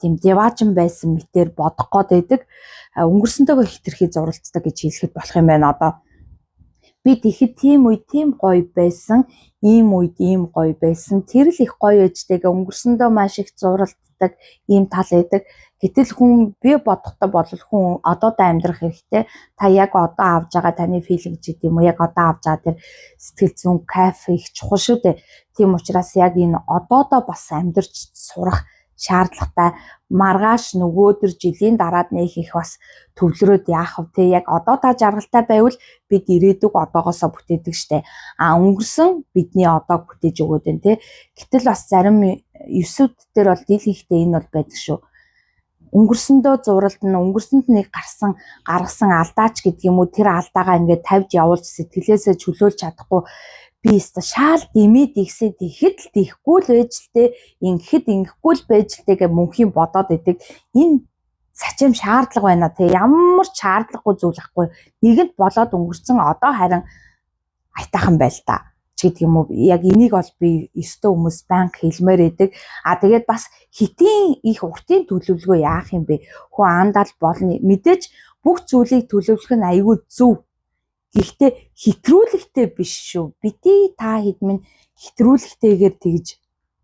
тийм деважин байсан мэтээр бодох гээд байдаг. Өнгөрсөнтэйгөө хитрхи зуралцдаг гэж хэлэхэд болох юм байна. Одоо бид ихэд тийм үед тийм гоё байсан, ийм үед ийм гоё байсан. Тэр л их гоё ээжтэйгээ өнгөрсөндөө маш их зуралддаг ийм тал байдаг. Гэтэл хүн би бодохдоо бол хүн одоодоо амьдрах хэрэгтэй. Та яг одоо авж байгаа таны филинг ч гэдэм үү, яг одоо авж байгаа тэр сэтгэл зүйн кайф их чухал шүү дээ. Тийм учраас яг энэ одоодоо бас амьдарч сурах шаардлагатай. Маргааш нөгөөдөр жилийн дараад нэх их бас төвлөрөөд яах вэ те. Яг одоо та жаргалтай байвал бид ирээдүг одоогоосоо бүтээдэг штэ. Өнгөрсөн бидний одог бүтээж өгөөд байна те. Гэтэл бас зарим 9-үүд дээр бол дийлэнхтэй энэ бол байдаг шүү. Өнгөрсөндөө зуралдана, өнгөрсөнд нэг гаргасан алдаач гэдэг юм уу, тэр алдаагаа ингээд тавьж явуулж сэтгэлээсээ чөлөөлж чадахгүй би өстө шаал дэмэд ихсэд ихэд л тийхгүй л байж л те, ингэхэд ингэхгүй л байж л те гэж мөнхийн бодоод идэг. Энэ сачим шаардлага байна те. Ямар ч шаардлагагүй зүйл ахгүй. Нэгэнд болоод өнгөрцөн одоо харин айтаахан байл та гэдэг юм уу. Яг энийг бол би өстө хүмүүс банк хэлмээр байдаг. Тэгээд бас хитийн их уртын төлөвлөгөө яах юм бэ? Хүн андал болно. Мэдээж бүх зүйлийг төлөвлөх нь аюул зөв. Гэхдээ хитрүүлэгтэй биш шүү. Бити та хэдмэн хитрүүлэгтэйгээр тэгж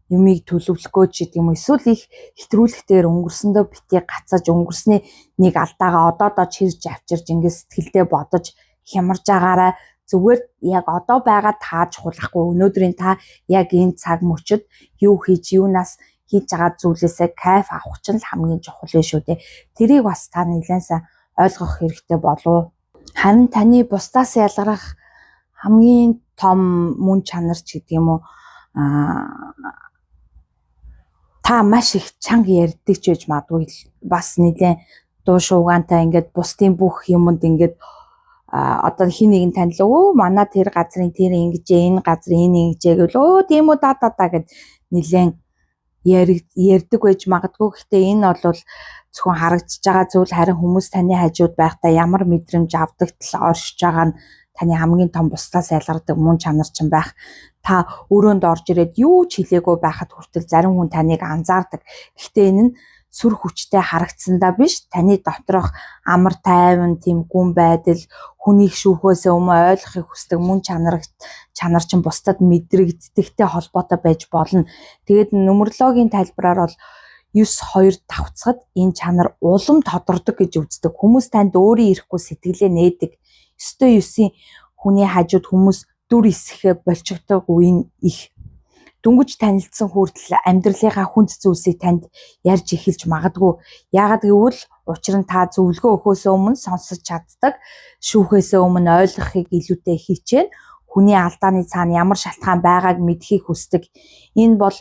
юмыг төлөвлөхөө ч гэдэг юм уу. Эсвэл их хитрүүлэгтэйгээр өнгөрсөндөө бити гацаж өнгөрсний нэг алдаагаа одоодоо чирж авчирж ингээд сэтгэлдээ бодож хямарж агаараа зүгээр яг одоо байгаа тааж хулахгүй. Өнөөдрийн та яг энэ цаг мөчид юу хийж юунаас хийж байгаа зүйлээсээ кайф авах чинь л хамгийн чухал шүү дээ. Тэрийг бас та нэлээсээ ойлгох хэрэгтэй болов. Харин таны бусдаас ялгарах хамгийн том мөн чанар ч гэдэг юм уу, та маш их чанга ярьдаг ч гэж магадгүй бас нэлээд дуу шуугаантай ингээд бусдын бүх юмд ингээд одоо хин нэгэн танил манай тэр газрын тэр ингэжээ, энэ газрын энэ ингэжээ гэвэл тийм үү да гэд нэлээд ярьдаг байж магадгүй. Гэхдээ энэ бол зөвхөн харагдаж байгаа зүйл, харин хүмүүс таны хажууд байхдаа ямар мэдрэмж авдаг тал оршиж байгаа нь таны хамгийн том бусдаас ялгардаг мөн чанар чинь байх. Та өрөөнд орж ирээд юу ч хэлээгүй байхад хүртэл зарим хүн таныг анзаардаг. Гэхдээ энэ нь сүр хүчтэй харагдсандаа биш, таны доторх амар тайван тийм гүн байдал, хүнийг шүүхөөсөө өмнө ойлгохыг хүсдэг мөн чанар чинь бусдад мэдрэгддэгтэй холбоотой байж болно. Тэгээд нумерологийн тайлбараар бол 9-2 давцахад энэ чанар улам тодордог гэж үздэг. Хүмүүс танд өөрийн ирэхгүй сэтгэлээ нээдэг. 9-9-ийн хүний хажууд хүмүүс дүр исэхэ болчихдог үе их. Дүнгиж танилцсан хүртэл амьдралынхаа хүнд зүйлсийг танд ярьж эхэлж магадгүй. Яагаад гэвэл учир нь та зөвлөгөө өгөхөөс өмнө сонсож чаддаг, шүүхээс өмнө ойлгохыг илүүтэй хичээн, хүний алдааны цаана ямар шалтгаан байгааг мэдхийг хүсдэг. Энэ бол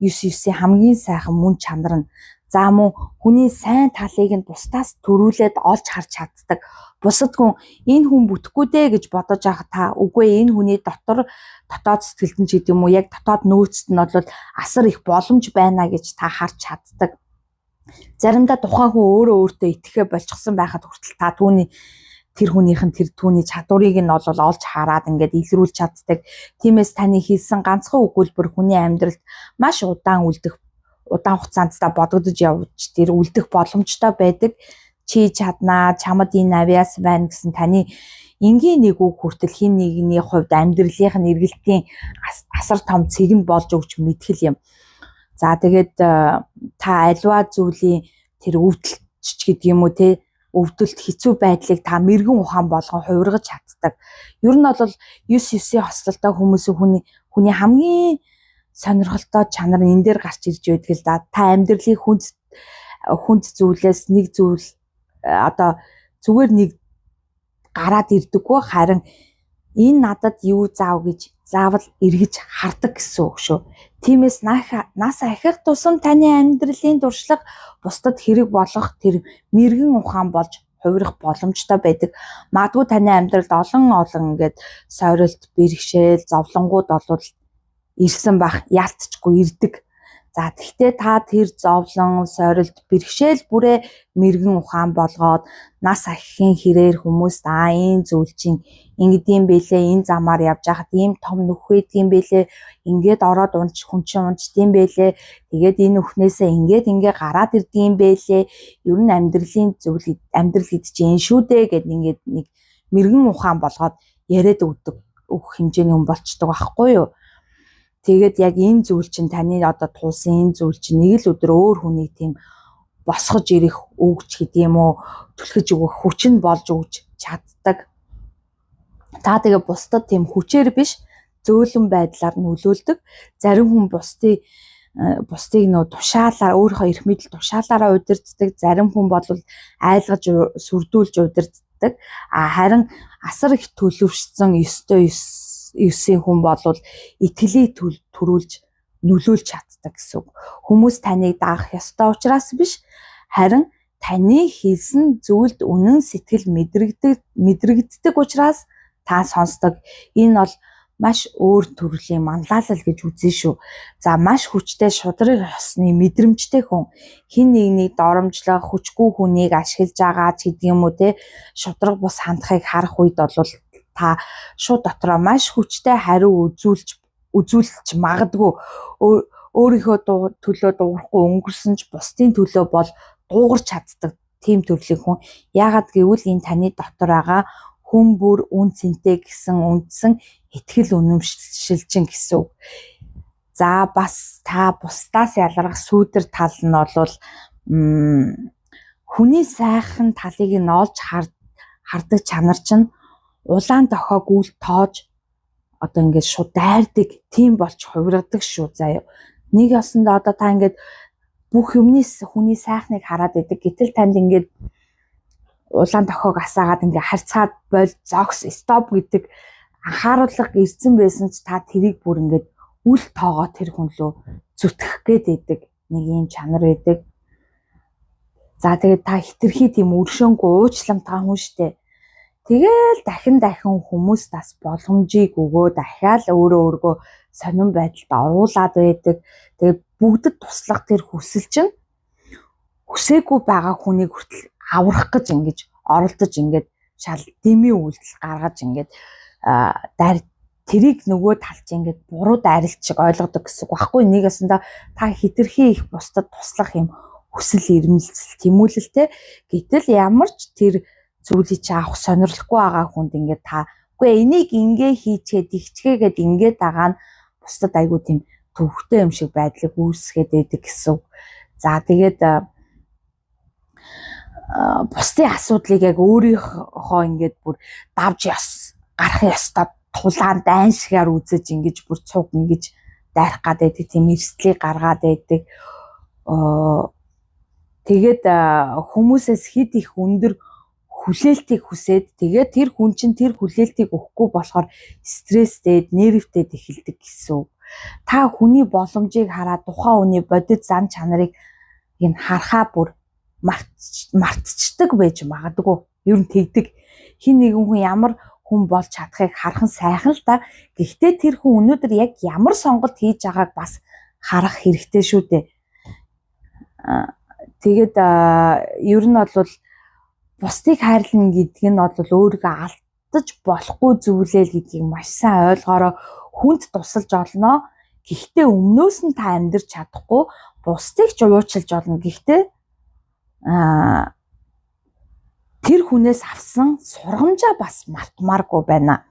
9-9-ийн хамгийн сайхан мөн чанар нь. За мөн хүний сайн талыг нь бусдаас төрүүлээд олж харж чаддаг. Бусад хүн энэ хүн бүтэхгүй дээ гэж бодож байгаа та үгүй энэ хүний дотоод сэтгэлд нь ч гэдэг юм уу, яг дотоод нөөцт нь бол асар их боломж байна гэж та харж чаддаг. Заримдаа тухайн хүн өөрөө өөртөө итгэхэ болчихсон байхад хүртэл та тэр хүнийх нь тэр түүний чадварыг нь бол олж хараад ингээд илрүүлж чаддаг. Тиймээс таны хэлсэн ганцхан өгүүлбэр хүний амьдралд маш удаан хугацаанд та бодогдож явж тэр үлдэх боломжтой байдаг. Чи чаднаа, чамд энэ авиас байна гэсэн таны энгийн нэг үг хүртэл хин нэгний хувьд амьдралынх нь эргэлтийн асар том цэг нь болж өгч мэдхэл юм. За тэгээд та альва зүйлийн тэр өвдөлтч гэдэг юм уу те, өвдөлт хэцүү байдлыг та мэрэгэн ухаан болгон хувиргаж чаддаг. Ер нь бол 9-9-ийн хослолтой хүний хамгийн сонирхолтой чанар энэ дээр гарч ирж байдаг л да. Та амьдралын хүнд зүйлээс нэг зүйл одоо зүгээр нэг гараад ирдэггүй, харин энэ надад юу заав гэж заавал эргэж хардаг гэсэн үг шүү. Тиймээс наасаа ахих тусам таны амьдралын туршлага бусдад хэрэг болох тэр мэрэгэн ухаан болж хувирах боломжтой байдаг. Магадгүй таны амьдралд олон ингээд сойролт, бэрхшээл, зовлонгууд болвол ирсэн бах, яалтчгүй ирдэг. За тэгтээ та тэр зовлон сорилт бэрхшээл бүрээ мэрэгэн ухаан болгоод нас ахихын хэрээр хүмүүст энэ зүйл чинь ингэдэм бэлээ, энэ замаар явж хахад ийм том нүх байдгийм бэлээ, ингээд ороод хүн чинь унцдığım бэлээ, тэгээд энэ нүхнээсээ ингээ гараад ирдığım бэлээ, ер нь амьдрал хэд чинь шүү дээ гэд ингээд нэг мэрэгэн ухаан болгоод яриад өгөх хэмжээний хүн болчдөг байхгүй юу? Тэгээд яг энэ зүйл чинь таны одоо туулсан энэ зүйл чинь нэг л өдөр өөр хүнийг тийм босгож ирэх өгч гэдэг юм уу, түлхэж өгөх хүч нь болж өгч чаддаг. Та тэгээ бусдад тийм хүчээр биш зөөлөн байдлаар нөлөөлдөг. Зарим хүн бусдыг нөө тушаалаар өөрийнхөө эрх мэдэл тушаалаараа удирддаг. Зарим хүн бол айлгаж сүрдүүлж удирддаг. Харин асар их төлөвшсөн 9-9 хүн бол итгэлийг төрүүлж нөлөөлж чаддаг гэсэн үг. Хүмүүс таныг даах ёстой учраас биш, харин таны хэлсэн зүйлд үнэн сэтгэл мэдрэгддэг учраас та сонсдог. Энэ бол маш өөр төрлийн манлайлал гэж үзэн шүү. За маш хүчтэй шудраг ёсны мэдрэмжтэй хүн хин нэгнийг доромжлох, хүчгүй хүнийг ашиглаж байгаа ч гэдэг юм уу те, шудраг бус хандахыг харах үед бол та шууд дотроо маш хүчтэй хариу үзүүлж магадгүй. Өөрийнхөө төлөө дуугарахгүй өнгөрсөн ч бусдын төлөө бол дуугарч чаддаг тийм төрлийн хүн. Яагаад гэвэл энэ таны дотор байгаа хүн бүр үн цэнтэй гэсэн үндсэн итгэл үнэмшилжин гэсэн үг. За бас та бусдаас ялгарх сүүдэр тал нь бол хүний сайхан талыг нь олж хардаг чанар чинь улаан дохойг үл тоож одоо ингээд шууд дайрдаг тийм болж хувиргадаг шүү заяа. Нэг ясандаа одоо та ингээд бүх юмнээс хүний сайхныг хараад байдаг. Гэтэл танд ингээд улаан дохойг асаагаад ингээд харьцаад бол зогс стоп гэдэг анхааруулга ирсэн байсан ч та тэрийг бүр ингээд үл тоогоо тэр хүн лөө зүтгэх гээд байдаг нэг юм чанар байдаг. За тэгээд та хитрхи тийм өршөөнгүй уучламтай хүн штэ. Тэгэл дахин хүмүүс бас боломжийг өгөө дахиад өөрөөгөө сонирн байдалд оруулаад байдаг. Тэгээд бүгдэд туслах тэр хүсэл чинь хүсээгүй байгаа хүнийг хүртэл аврах гэж ингэж оролдож ингэж шал дэмий үйлдэл гаргаж ингэж тэрийг нөгөө талч ингэж буруу дайралт шиг ойлгодог гэсэн үг байхгүй. Нэг ясандаа та хитрхи их бусдад туслах юм хүсэл эрмэлзэл тэмүүлэлтэй. Гэтэл ямар ч тэр зүйлийг чи авах сонирхолгүй байгаа хүнд ингээд та үгүй энийг ингээ хийчихэд ихчгээгээд ингээд байгаа нь бусдад айгүй тийм төвхтэй юм шиг байдлыг үүсгээд байдаг гэсэн үг. За тэгээд бусдын асуудлыг яг өөрийнхөө ингээд бүр давж гарах ёстой тулаан дайн шигээр үзэж ингэж бүр цуг ингэж дайрах гад байдаг тийм эрсдлийг гаргаад байдаг. Тэгээд хүмүүсээс хэд их өндөр хүлээлтийг хүсээд тэгээд тэр хүн чинь тэр хүлээлтийг өгөхгүй болохоор стресстэй, нервтэй эхэлдэг гэсэн үг. Та хүний боломжийг хараад тухайн хүний бодит зан чанарыг энэ харахаа бүр мартчихдаг байж магадгүй. Ер нь тэгдэг. Хин нэгэн хүн ямар хүн болж чадахыг харах нь сайхан л та. Гэхдээ тэр хүн өнөөдөр яг ямар сонголт хийж байгааг бас харах хэрэгтэй шүү дээ. Тэгээд ер нь бол бусдыг хайрлна гэдэг нь бол өөрийгөө алдаж болохгүй зүйлээ гэдгийг маш сайн ойлгоорой. Хүнд тусалж олно. Гэхдээ өмнөөс нь та амьдрч чадахгүй бусдыг ч уучлж олно. Гэхдээ тэр хүнээс авсан сургамжаа бас мартмааргүй байна.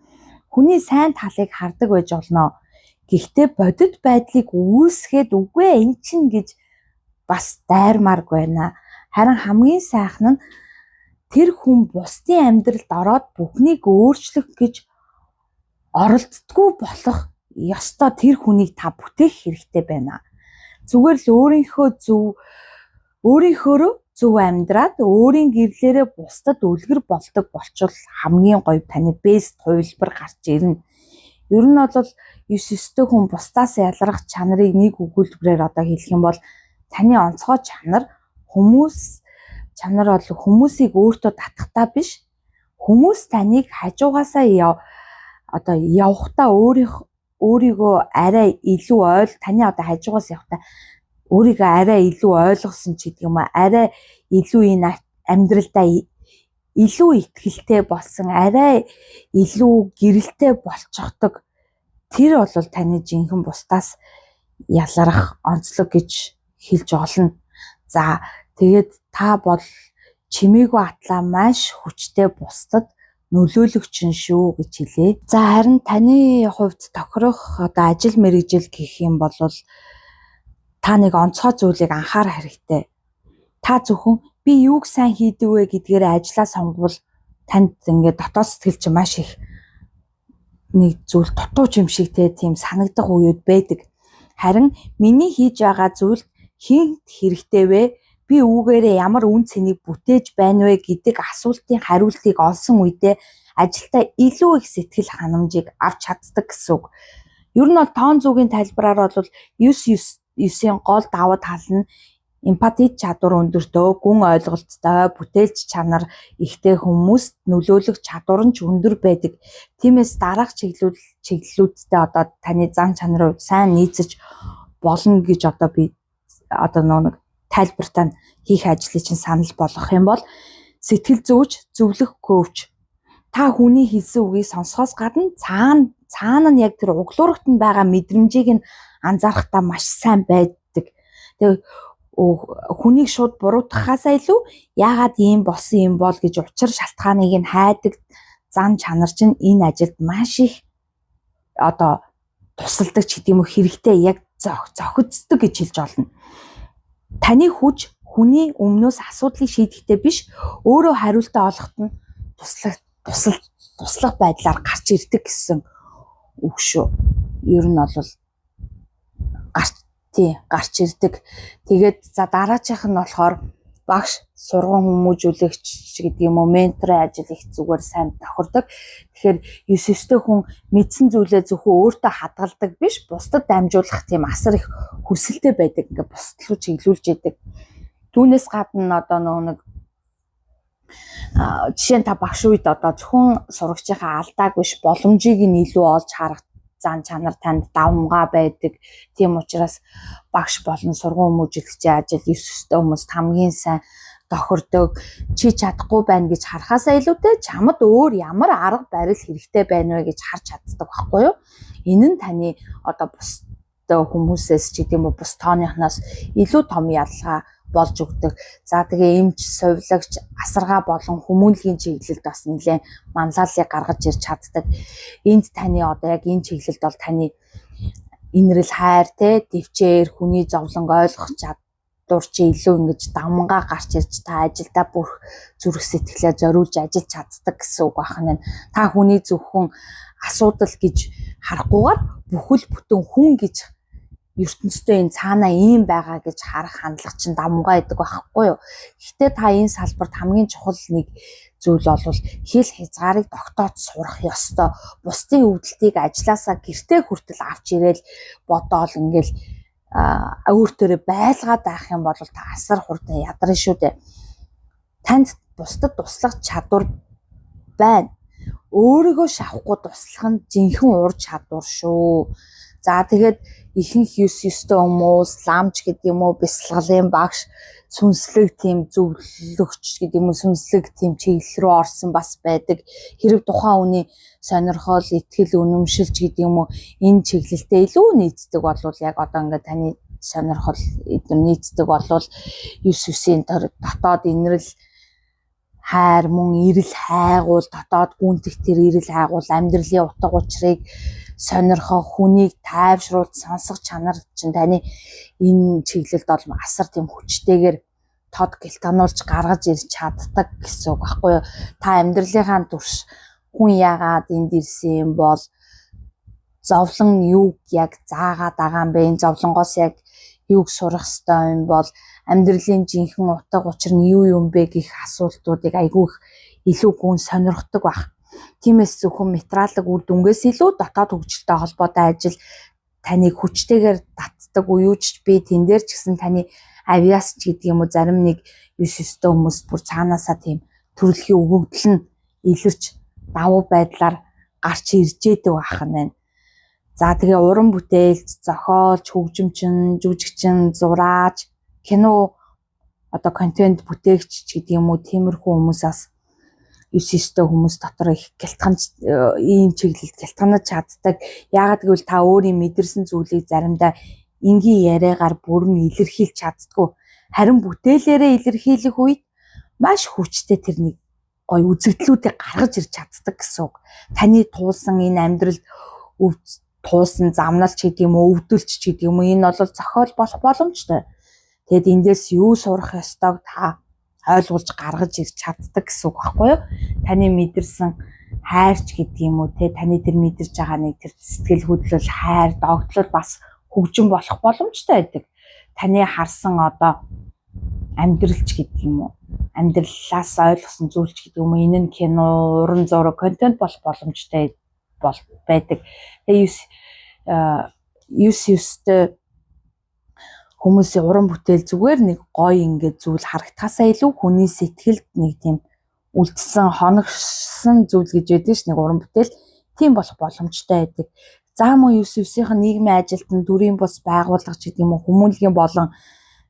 Хүний сайн талыг хардаг байж олно. Гэхдээ бодит байдлыг үүсгээд үгүй эн чинь гэж бас дайрмааргүй байна. Харин хамгийн сайхан нь тэр хүн бусдын амьдралд ороод бүхнийг өөрчлөх гэж оролддоггүй болох ёстой тэр хүнийг та бүтээх хэрэгтэй байна. Зүгээр л өөрийнхөө зөв амьдраад өөрийн гэрлээрээ бусдад үлгэр болдог болчвол хамгийн гоё таны бест хувилбар гарч ирнэ. Ер нь бол 9-9 хүн бусдаас ялгарх чанарыг нэг өгүүлбэрээр одоо хэлэх юм бол таны онцгой чанар бол хүмүүсийг өөртөө татахтаа биш, хүмүүс таныг хажуугаасаа явахдаа өөрийгөө арай илүү таны одоо хажуугаас явахдаа өөрийгөө арай илүү ойлгосон ч гэдэг юм уу, арай илүү энэ амьдралдаа илүү ихтгэлтэй болсон, арай илүү гэрэлтэй болчихдог. Тэр бол таны жинхэнэ бусдаас ялгарах онцлог гэж хэлж олно. За тэгээд та бол чимээгүй атлаа маш хүчтэй бусдад нөлөөлөгч нь шүү гэж хэлээ. За харин таны хувьд тохирох одоо ажил мэргэжил гэх юм бол та нэг онцгой зүйлийг анхаарах хэрэгтэй. Та зөвхөн би юуг сайн хийдэг вэ гэдгээр ажлаа сонговол танд ингээд дотоод сэтгэл чинь маш их нэг зүйл дутууч юм шиг тийм санагдах үеуд байдаг. Харин миний хийж байгаа зүйл хинт хэрэгтэй вэ? Би үүгээрээ ямар үн цэнийг бүтээж байна вэ гэдэг асуултын хариултыг олсон үедээ ажилдаа илүү их сэтгэл ханамжийг авч чаддаг гэсэн үг. Ер нь бол тоон зүгийн тайлбараар бол 9-9-ийн гол давуу тал нь эмпати чадвар өндөртэй, гүн ойлголттой, бүтээлч чанар ихтэй хүмүүст нөлөөлөх чадвар нь ч өндөр байдаг. Тиймээс дараах чиглэлүүдтэй одоо таны зан чанарын хувьд сайн нийцэж болно гэж одоо би нэг тайлбартаа хийх ажлыг чинь санал болгох юм бол сэтгэл зүйч, зөвлөх коуч та хүний хэлсэн үгийг сонсохоос гадна цаана нь яг тэр углуурагт нь байгаа мэдрэмжийг нь анзаарахтаа маш сайн байдаг. Тэгээ хүнийг шууд буруутгахаасаа илүү яагаад ийм болсон юм бол гэж учир шалтгааныг нь хайдаг зан чанар чинь энэ ажилд маш их одоо тусалдаг ч гэдэм үү, хэрэгтэй яг зохицдог гэж хэлж олно. Таны хүч хүний өмнөөс асуудлыг шийдэхдээ биш, өөрөө хариултаа олоход нь туслах байдлаар гарч ирдэг гэсэн үг шүү. Ер нь бол гарч ирдэг. Тэгээд за дараачих нь болохоор багш, сургууль хүмүүжүүлэгч гэдэг юм уу, менторын ажил их зүгээр сайн тохирдог. Тэгэхээр 9-9-тэй хүн мэдсэн зүйлээ зөвхөн өөртөө хадгалдаг биш, бусдад дамжуулах тийм асар их хүсэлтэй байдаг. Ингээ бусдад руу чиглүүлж яадаг. Түүнээс гадна одоо нэг жишээ нь та багш үед одоо зөвхөн сурагчийнхаа алдааг биш, боломжийг нь илүү олж харах зан чанар танд давмгаа байдаг. Тийм учраас багш болон сургууль хүмүүжүүлэгчийн ажил 9-9-тэй хүмүүст хамгийн сайн тохирдог. Чи чадахгүй байна гэж харахаасаа илүүтэй чамд өөр ямар арга барил хэрэгтэй байна вэ гэж харж чаддаг байхгүй юу? Энэ нь таны одоо бус хүмүүсээс ч гэдэм үү, бус тооныхноос илүү том ялгаа болж өгдөг. За тэгээ эмч, сувилагч, асаргаа болон хүмүүнлэгийн чиглэлд бас нэлээд манлайлалыг гаргаж ирж чаддаг. Энд таны одоо яг энэ чиглэлд бол таны инрэл хайр, төвчээр, хүний зовлонг ойлгох чадвар чи илүү ингэж давмгаа гарч ирж та ажилдаа бүх зүрх сэтгэлээ зориулж ажиллаж чаддаг гэсэн үг байна. Та хүний зөвхөн асуудал гэж харахгүйгээр бүхэл бүтэн хүн гэж ертөнцийн энэ цаанаа ийм байгаа гэж харах хандлага чинь давмгаа гэдэг байхгүй юу. Гэхдээ та энэ салбарт хамгийн чухал нэг зүйл бол хэл хязгаарыг тогтоож сурах ёстой. Бусдын өвдөлтийг ажилласаа гэртээ хүртэл авч ирээл бодоол ингээл өөртөө байлгаад байх юм бол та асар хурдан ядарна шүү дээ. Танд бусдад туслах чадвар байна. Өөрийгөө шавахгүй туслах нь жинхэнэ ур чадвар шүү. За тэгээд ихэнх 9-9-тэй хүмүүс, ламч гэдэг юм уу, бясалгалын багш, сүнслэг тийм зөвлөгч гэдэг юм уу, сүнслэг тийм чиглэл рүү орсон бас байдаг. Хэрэг тухайн хүний сонирхол, итгэл, үнэмшилж гэдэг юм уу, энэ чиглэлтэй илүү нийцдэг болвол яг одоо ингээд таны сонирхол нийцдэг болвол 9-9-ийн дотоод инрэл хайр мөн эрэл хайгуул, дотоод гүнтэх тэр эрэл хайгуул, амьдралын утга учирыг сонирхох, хүнийг тайвшруулж сонсох чанар чинь таны энэ чиглэлд бол асар тийм хүчтэйгээр тод гэлтануулж гаргаж ирж чаддаг гэсэн үг байхгүй юу. Та амьдралынхаа турш хүн яагаад энд ирсэн юм бол, зовлон юуг яг заагаад байгаа юм бэ, энэ зовлонгоос яг юуг сурах ёстой юм бол, амьдралын жинхэнэ утга учир нь юу юм бэ гэх асуултуудыг айгүй илүү гүн сонирхдаг баг. Тиймээс зөвхөн материалын үр дүнгээс илүү дотоод хөгжилтэй холбоотой ажил таныг хүчтэйгээр татдаг уюуч би тэн дээр ч гэсэн таны авиас ч гэдэг юм уу, зарим нэг 9-9-тэй хүмүүс бүр цаанаасаа тийм төрөлхийн өгөгдөл нь илэрч давуу байдлаар гарч ирж идэг байх нь байна. За тэгээ уран бүтээл, зохиолч, хөгжимчин, жүжигчин, зураач, кино одоо контент бүтээгч ч гэдэг юм уу тиймэрхүү хүмүүсээс 9-9 хүмүүс дотор их гялтганж ийм чиглэлд гялтганаж чаддаг. Яагаад гэвэл та өөрийн мэдэрсэн зүйлийг заримдаа энгийн яриагаар бүрэн илэрхийлж чаддгүй. Харин бүтээлээрээ илэрхийлэх үед маш хүчтэй тэрний гоё үзэгдлүүдийг гаргаж ирж чаддаг гэсэн үг. Таны туулсан энэ амьдралд туулсан замналч гэдэг юм уу, өвдөлч гэдэг юм уу энэ бол зохиол болох боломжтой. Тэгэд эндээс юу сурах ёстойг та ойлгуулж гаргаж ирж чаддаг гэсэн үг байхгүй юу? Таны мэдэрсэн хайрч гэдэг юм уу те таны тэр мэдэрж байгаа нэг тэр сэтгэл хөдлөл, хайр, догтлол бас хөгжин болох боломжтой байдаг. Таны харсан одоо амьдралч гэдэг юм уу? Амьдралаас ойлгосон зүйлч гэдэг юм уу? Энэ нь кино, уран зураг, контент болох боломжтой байдаг. Тэгээ 9-9-тэй хүмүүсийн уран бүтээл зүгээр нэг гоё ингээд зүйл харагдахаасаа илүү хүний сэтгэлд нэг тийм үлдсэн, хоногшсон зүйл гэж байдаг ш нэг уран бүтээл тийм болох боломжтой байдаг. За мөн 9-9-ийн нийгмийн ажилтан, дүрийн бус байгууллага гэдэг юм уу хүмүүнлэгийн болон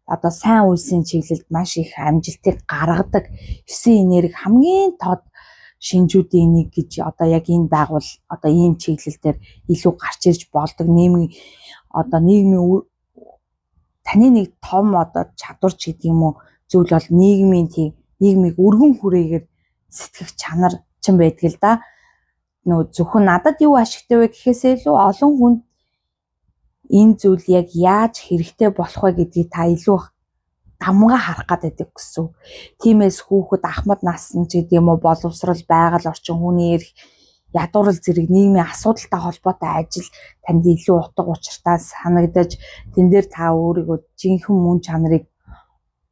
одоо сайн үйлсийн чиглэлд маш их амжилтыг гаргадаг 9 энерги хамгийн тод шинжүүдийн нэг гэж одоо яг энэ байгуул одоо ийм чиглэл дээр илүү гарч ирж болдог нийгмийн таны нэг том одоо чадварч гэдэг юм уу зүйл бол нийгмийг өргөн хүрээгээр сэтгэх чанар ч юм байдаг л да. Нөө зөвхөн надад юу ашигтай вэ гэхээсээ илүү олон хүнд энэ зүйл яг яаж хэрэгтэй болох вэ гэдгийг та илүү дамгаа харах гэдэг гэсэн. Тиймээс хүүхэд ахмад насны ч гэдэг юм уу боловсрал, байгаль орчин, хүний эрх, ядуурл зэрэг нийгмийн асуудалтай холбоотой ажил танд илүү утга учиртай санагдаж тэн дээр та өөрийгөө жинхэнэ мөн чанарыг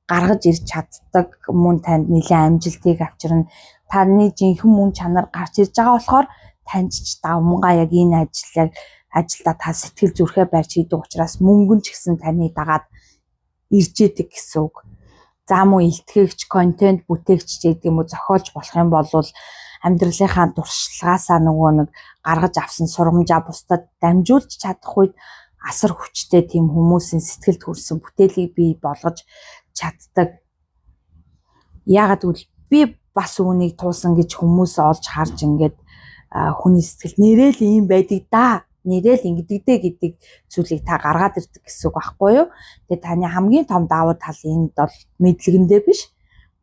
гаргаж ирж чаддаг, мөн танд нэлээд амжилтыг авчирна. Таны жинхэнэ мөн чанар гарч ирж байгаа болохоор танд ч давмгаа яг энэ ажилдаа та сэтгэл зүрхээ барьж хийдэг учраас мөнгөн ч гэсэн таны дагаад ирж идэг гэсэн үг. За мөн илтгэгч, контент бүтээгч гэдэг юм уу зохиолч болох юм бол амьдралынхаа туршлагаасаа нөгөө нэг гаргаж авсан сургамжаа бусдад дамжуулж чадах үед асар хүчтэй тийм хүмүүсийн сэтгэлд хүрсэн бүтээлийг бий болгож чаддаг. Яагаад гэвэл би бас үүнийг туусан гэж хүмүүс олж харж ингээд хүний сэтгэл нэрэл ийм байдаг да. Нэрэл ингэдэгдээ гэдэг зүйлийг та гаргаад ирдэг гэсэн үг байхгүй юу? Тэгээ таны хамгийн том давуу тал энд бол мэдлэгэндээ биш,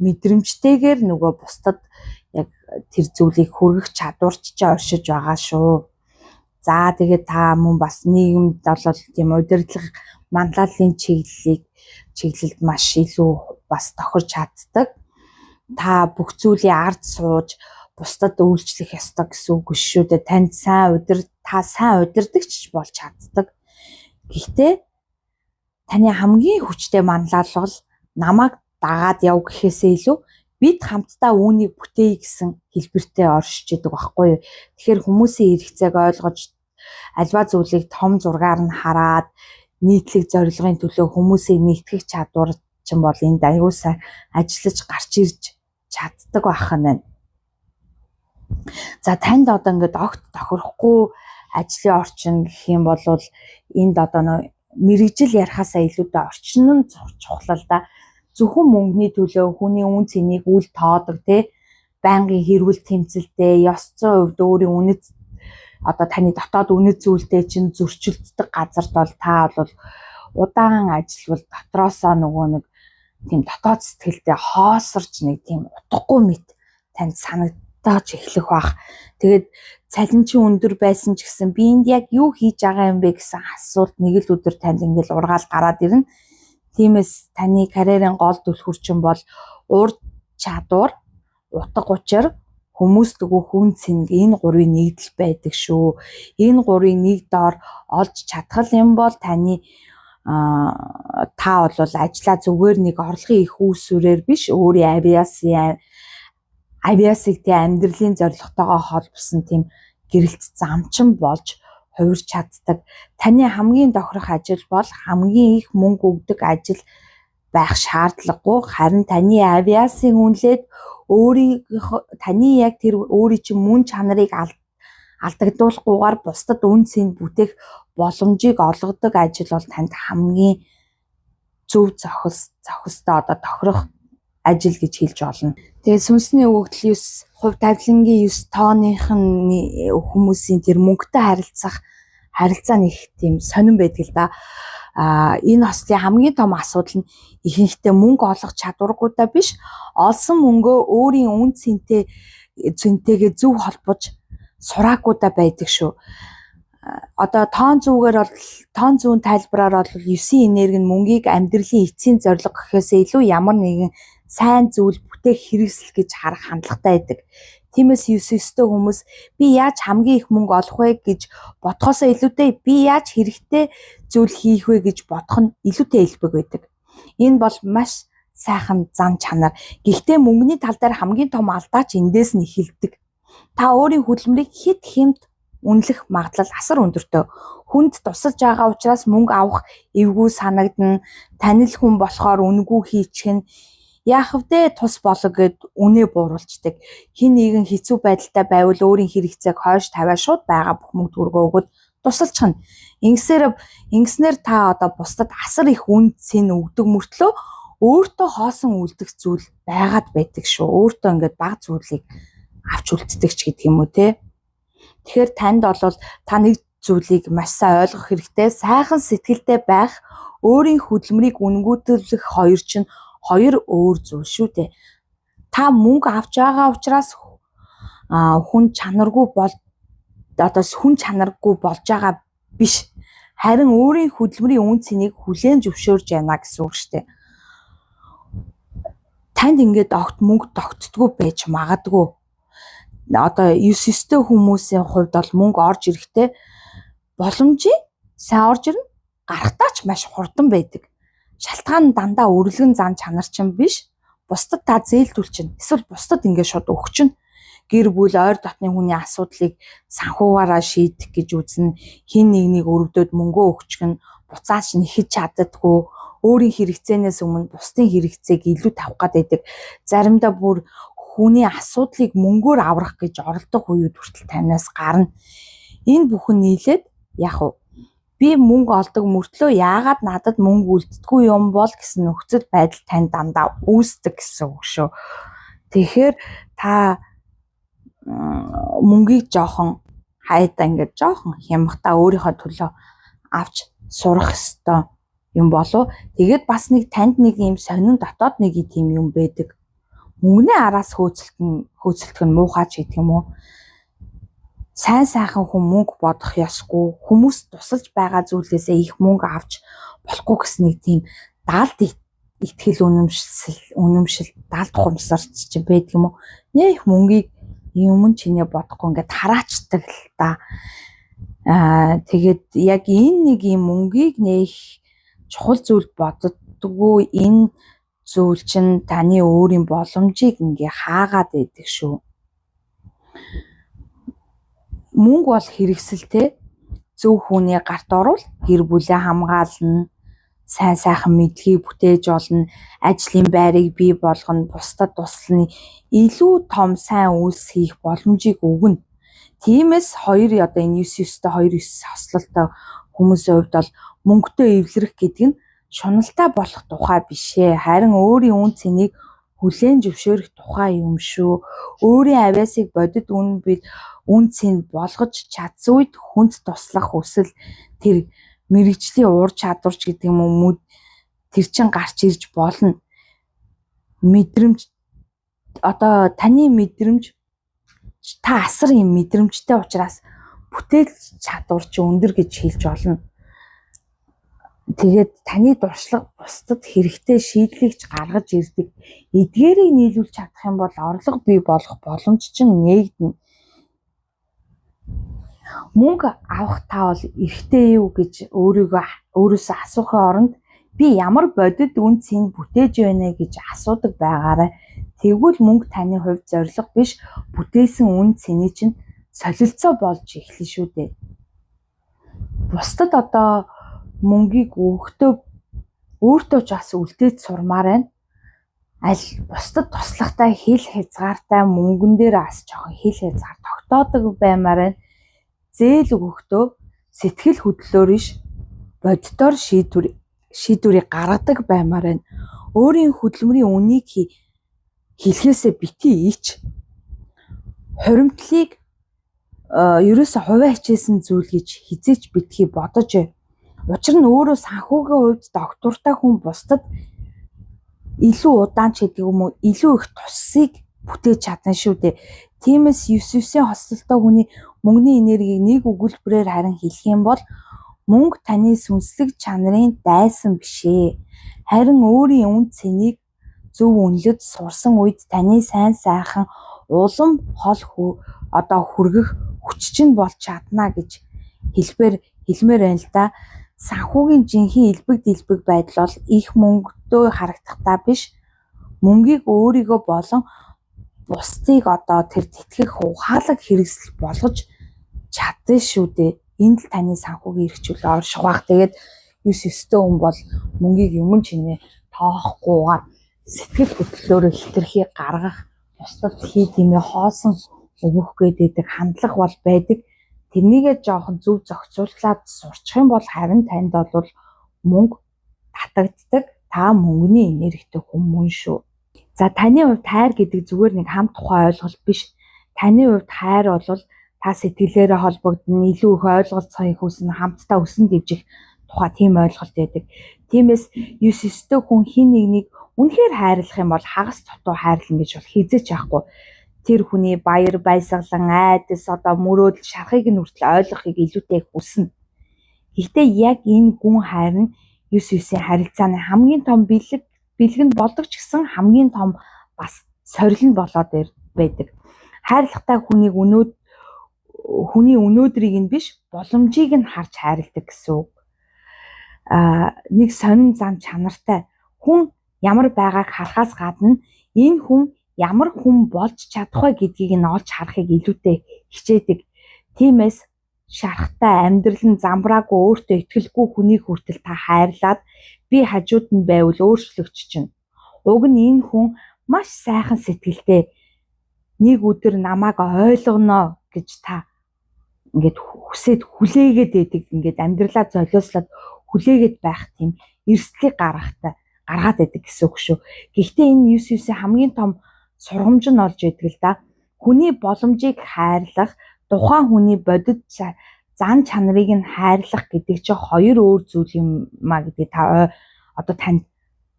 мэдрэмжтэйгээр нөгөө бусдад яг тэр зүйлийг хүргэх чадварч оршиж байгаа шүү. За тэгээд та мөн бас нийгэмд бол тийм удирдлага, манлайлалын чиглэлд маш илүү бас тохирч чаддаг. Та бүх зүйлийн ард сууж бусдад үйлчлэх ёстой гэсэн үг шүү дээ. Та сайн удирдагч болж чаддаг. Гэхдээ таны хамгийн хүчтэй манлайлал бол намайг дагаад яв гэхээсээ илүү бид хамтдаа үүнийг бүтээе гэсэн хэлбэртэй оршиж идэг байхгүй юу. Тэгэхээр хүмүүсийн хэрэгцээг ойлгож альва зүйлийг том зургаар нь хараад нийтлэг зорилгын төлөө хүмүүсийг нэгтгэх чадвар ч юм бол энд аюул сайн ажиллаж гарч ирж чаддаг байх нь. За танд одоо ингээд огт тохирохгүй ажлын орчин гэх юм бол энд одоо мэрэгжил ярихаасаа илүүтэй орчин нь чухал да. Зөвхөн мөнгөний төлөө хүний үн цэнийг үл тоодог те байнгын хэрүүл тэмцэлтэй ёс зүйн хувьд өөрийн үнэт одоо таны дотоод үнэт зүйлтэй чинь зөрчилддөг газарт бол та бол удаан ажиллавал дотроосоо нөгөө нэг тийм дотоод сэтгэлдээ хоосорч нэг тийм утгагүй мэт танд санагдаж эхлэх бах. Тэгээд цалинчин өндөр байсан ч гэсэн би энд яг юу хийж байгаа юм бэ гэсэн асуулт нэг л өдөр танд ингээл ургаал гараад ирнэ. Тиймээс таны карьерийн гол түлхүүрчин бол ур чадвар, утга учир, хүмүүст өгөх үн цэнэг энэ гурвын нэгдэл байдаг шүү. Энэ гурвын нэг доор олж чадхал юм бол та бол ажлаа зүгээр нэг орлогын их үүсвэрээр биш өөрийн авиасыг амьдралын зорилготойгоо холбосон тийм гэрэлт замчин болж хувирч чаддаг. Таны хамгийн тохирох ажил бол хамгийн их мөнгө өгдөг ажил байх шаардлагагүй. Харин таны авиасын үнэлээд таны яг тэр өөрийн чинь мөн чанарыг алдагдуулахгүйгээр бусдад үн цэнд бүтээх боломжийг олгодог ажил бол танд хамгийн зөв зохистой одоо тохирох ажил гэж хэлж болно. Тэгээд сүнсний өгөгдөл 9 хувь тавилангийн 9 тооныхын хүмүүсийн тэр мөнгөтэй харилцаа нэг тийм сонирн байдаг л да. Энэ хослын хамгийн том асуудал нь ихэнхдээ мөнгө олох чадваргуудаа биш, олсон мөнгөө өөрийн үн цэнтэйгээ зөв холбож сураагуудаа байдаг шүү. Одоо тоон зүүн тайлбараар бол 9 энерги нь мөнгийг амьдралын эцсийн зорилго гэхээсээ илүү ямар нэгэн сайн зүйл бүтээх хэрэгсэл гэж харах хандлагатай байдаг. Тиймээс 9-9-тэй хүмүүс би яаж хамгийн их мөнгө олох вэ гэж бодхоосоо илүүтэй би яаж хэрэгтэй зүйл хийх вэ гэж бодох нь илүүтэй элбэг байдаг. Энэ бол маш сайхан зан чанар. Гэхдээ мөнгөний тал дээр хамгийн том алдаач эндээс нь эхэлдэг. Та өөрийн хөдөлмөрийг хэд хэмт үнэлэх магадлал асар өндөртэй. Хүнд тусалж байгаа учраас мөнгө авах эвгүй санагдана. Танил хүн болохоор үнэгүй хийчихнэ. Яах вэ? Тус болог гэд үнэ бууруулцдаг. Хин нэгэн хэцүү байдалтай байвал өөрийн хэрэгцээг хойш тавиа шууд байгаа бүх мөнгө төгрөгөө өгөөд тусалчихна. Ингэснээр та одоо бусдад асар их үн цэн өгдөг мөртлөө өөртөө хоосон үлдэх зүйл байгаад байдаг шүү. Өөртөө ингээд баг зүйлийг авч үлддэг ч гэдэг юм уу те. Тэгэхээр танд бол та нэг зүйлийг маш сайн ойлгох хэрэгтэй. Сайхан сэтгэлтэй байх, өөрийн хөдөлмөрийг үнгүүтэлэх хоёр чинь хоёр өөр зүйл шүү дээ. Та мөнгө авч байгаа учраас хүн чанаргүй болж байгаа биш. Харин өөрийн хөдөлмөрийн үн цэнийг хүлээн зөвшөөрж байна гэсэн үг шүү дээ. Танд ингээд мөнгө тогтдгүй байж магадгүй. Одоо 9-9-тэй хүмүүсийн хувьд бол мөнгө орж ирэхдээ боломжийн сайн орж ирнэ, гарахтаа ч маш хурдан байдаг. Шалтгаан нь дандаа өргөлгөн зан чанар чинь биш. Бусдад та зээлдүүл чинь. Эсвэл бусдад ингээд шууд өгч чинь. Гэр бүл ойр дотны хүний асуудлыг санхуугаараа шийдэх гэж үзнэ. Хин нэгнийг өргөдөөд мөнгөө өгчих нь буцааж нэхэж чаддаггүй. Өөрийн хэрэгцээнээс өмнө бусдын хэрэгцээг илүү тавих гэдэг. Заримдаа бүр хүний асуудлыг мөнгөөр аврах гэж оролдох үед хүртэл танаас гарна. Энэ бүхэн нийлээд яг уу би мөнгө олдог мөртлөө яагаад надад мөнгө үлддэггүй юм бол гэсэн нөхцөл байдал тань дандаа үүсдэг гэсэн үг шүү. Тэгэхээр та мөнгийг жоохон хайдаа ингээд жоохон хямгтаа өөрийнхөө төлөө авч сурах ёстой юм болов. Тэгээд бас нэг танд нэг юм сонин дотоод нэг тийм юм байдаг. Мөнгөний араас хөөцөлдөх нь муухай ч гэдэг юм уу. Сайн сайхан хүн мөнгө бодох ёсгүй. Хүмүүс тусалж байгаа зүйлээсээ их мөнгө авч болохгүй гэсэн нэг тийм даалд итгэл үнэмшил даалд хумсарч чинь байдаг юм уу. Нэх мөнгийг юм чинээ бодохгүй ингээд тараачдаг л та. Тэгээд яг энэ нэг юм мөнгийг нэх чухал зүйл боддоггүй. Энэ зүйл чинь таны өөрийн боломжийг ингээ хаагаад байдаг шүү. Мөнгө бол хэрэгсэлтэй. Зөв хүний гарт орвол гэр бүлээ хамгаална, сайн сайхан мэдлэгийг бүтээж олно, ажлын байрыг бий болгоно, бусдад туслана, илүү том сайн үйлс хийх боломжийг өгнө. Тиймээс одоо энэ 9-9-тэй 2-9 хослолтой хүмүүсийн хувьд бол мөнгөтэй эвлэрэх гэдэг нь шуналтай болох тухай биш ээ. Харин өөрийн үн цэнийг хүлээн зөвшөөрөх тухай юм шүү. Өөрийн авиасыг бодит үн цэнд болгож чадсан үед хүнд туслах хүсэл, тэр мэрэгжлийн ур чадварч гэдэг юм уу тэр чин гарч ирж болно. Мэдрэмж одоо таны мэдрэмж та асар юм мэдрэмжтэй учраас бүтээл чадвар чи өндөр гэж хэлж болно. Тэгээд таны дуршлаг бусдад хэрэгтэй шийдлийг ч гаргаж ирдэг. Эдгээрийг нийлүүлж чадах юм бол орлого бий болох боломж чинь нээгдэнэ. Мөнгө авах та бол эрхтэй юу гэж өөрөөсөө асуухын оронд би ямар бодит үн цэнд бүтээж байна гэж асуудаг байгаарай. Тэгвэл мөнгө таны хувьд зориг биш, бүтээсэн үн цэний чинь солилцоо болж эхэлнэ шүү дээ. Бусдад одоо мөнгийг өгөхдөө өөртөө ч бас үлдээж сурмаар байна. Аль бусдад туслахтай хэл хязгаартай мөнгөн дээр бас жоохон хэл хязгаар тогтоодог баймаар байна. зээл өгөхдөө сэтгэл хөдлөлөөр иш боддоор шийдвэрийг гаргадаг баймаар байна. Өөрийн хөдөлмөрийн үнийг хэлхээсээ битгий ич. Хуримтлалыг ерөөсө хувиа хичээсэн зүйл гэж хизээч битгий бодож. Учир нь өөрөө санхүүгийн хувьд доктортой хүн бусдад илүү удаан ч гэдэг юм уу илүү их тусыг бүтээж чадна шүү дээ. Тиймээс 9-9-ийн хослолтой хүний мөнгөний энергийг нэг өгүүлбэрээр харин хэлэх юм бол мөнгө таны сүнслэг чанарын дайсан бишээ. Харин өөрийн үн цэнийг зөв үнэлж сурсан үед таны сайн сайхан улам хол хүргэх хүч чинь болж чадна гэж хэлмээр байна л да. Санхүүгийн жинхэнэ элбэг дэлбэг байдал бол их мөнгөтэй харагдахтаа биш, мөнгийг өөрийгөө болон бусдыг тэр тэтгэх ухаалаг хэрэгсэл болгож чадсан шүү дээ. Энд л таны санхүүгийн эрхчлэл орших бах. Тэгээд 9-9-тэй хүн бол мөнгийг юм чинээ тоохгүйгээр сэтгэл хөдлөлөөрөө хитрхи гаргах, бусдад хий димээ хоосон өгөх гэдэг хандлага бол байдаг. Тэрнийгээ жоохон зөв зохицуулаад сурчих юм бол харин танд бол мөнгө татагддаг. Та мөнгөний энергитэй хүмүүс шүү. За таны хувьд хайр гэдэг зүгээр нэг хам тухай ойлголт биш. Таны хувьд хайр бол та сэтгэлээрээ холбогдно, илүү их ойлголцоо хүснэ, хамтдаа өсөн дэвжих тухай тийм ойлголт байдаг. Тиймээс 9-9-тэй хүн хин нэгнийг үнэхээр хайрлах юм бол хагас дутуу хайрлана гэж бол хизээч яахгүй. Тэр хүний баяр баясгалан айдас мөрөөдөл шарахыг нь хүртэл ойлгохыг илүүтэй хүснэ. Гэхдээ яг энэ гүн хайр нь 9-9-ийн харилцааны хамгийн том бэлэг нь болдог ч гэсэн хамгийн том бас сорил нь болоод байдаг. Хайрлагатай хүний өнөөдрийг нь биш боломжийг нь харж хайрладаг гэсэн үг. Нэг сонин зам чанартай хүн ямар байгааг харахаас гадна энэ хүн ямар хүн болж чадах вэ гэдгийг нь олж харахыг илүүтэй хичээдэг. Тиймээс шарахтай амьдрал нь замбраагүй өөртөө итгэлгүй хүнийг хүртэл та хайрлаад би хажууд нь байвал өөрчлөгч чинь. Уг нь энэ хүн маш сайхан сэтгэлтэй нэг өдөр намайг ойлгоно гэж та ингээд хүсээд хүлээгээд байдаг. Ингээд амьдралаа золиослоод хүлээгээд байх тийм эрсдлийг гаргаад байдаг гэсэн үг шүү. Гэхдээ энэ 9-9-ийн хамгийн том сургамж нь олж идэг л да. Хүний боломжийг хайрлах, тухайн хүний бодит зан чанарыг нь хайрлах гэдэг чинь хоёр өөр зүйл юм а гэдэг танд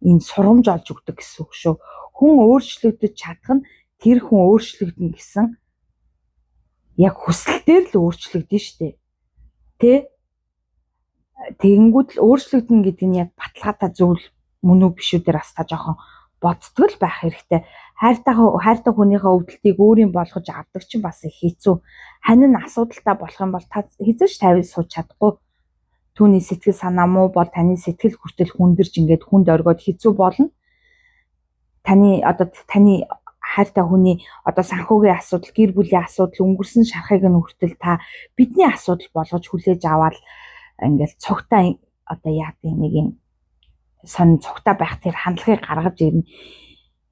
энэ сургамж олж өгдөг гэсэн үг шүү. Хүн өөрчлөгдөж чадах нь тэр хүн өөрчлөгдөн гэсэн яг хүсэлтээр л өөрчлөгдөн штэ. Тэгэнгүүт л өөрчлөгдөн гэдэг нь яг баталгаатай зүйл мөн үү биш үү дээр бас та жоохон бодтгол байх хэрэгтэй. Хайртай хүнийхээ өвдөлтийг өөрийн болгож авдаг чинь бас их хэцүү. Хань нь асуудалтай болох юм бол та хизээч тавьж сууж чадахгүй. Түүний сэтгэл санаа муу бол таны сэтгэл хүртэл хүндэрж ингээд хүнд оргоод хэцүү болно. Таны хайртай хүний санхүүгийн асуудал, гэр бүлийн асуудал, өнгөрсөн шарахыг нь хүртэл та бидний асуудал болгож хүлээж аваад ингээд цогтой яадаг нэг юм сонь цогтой байх тэр хандлагыг гаргаж ирнэ.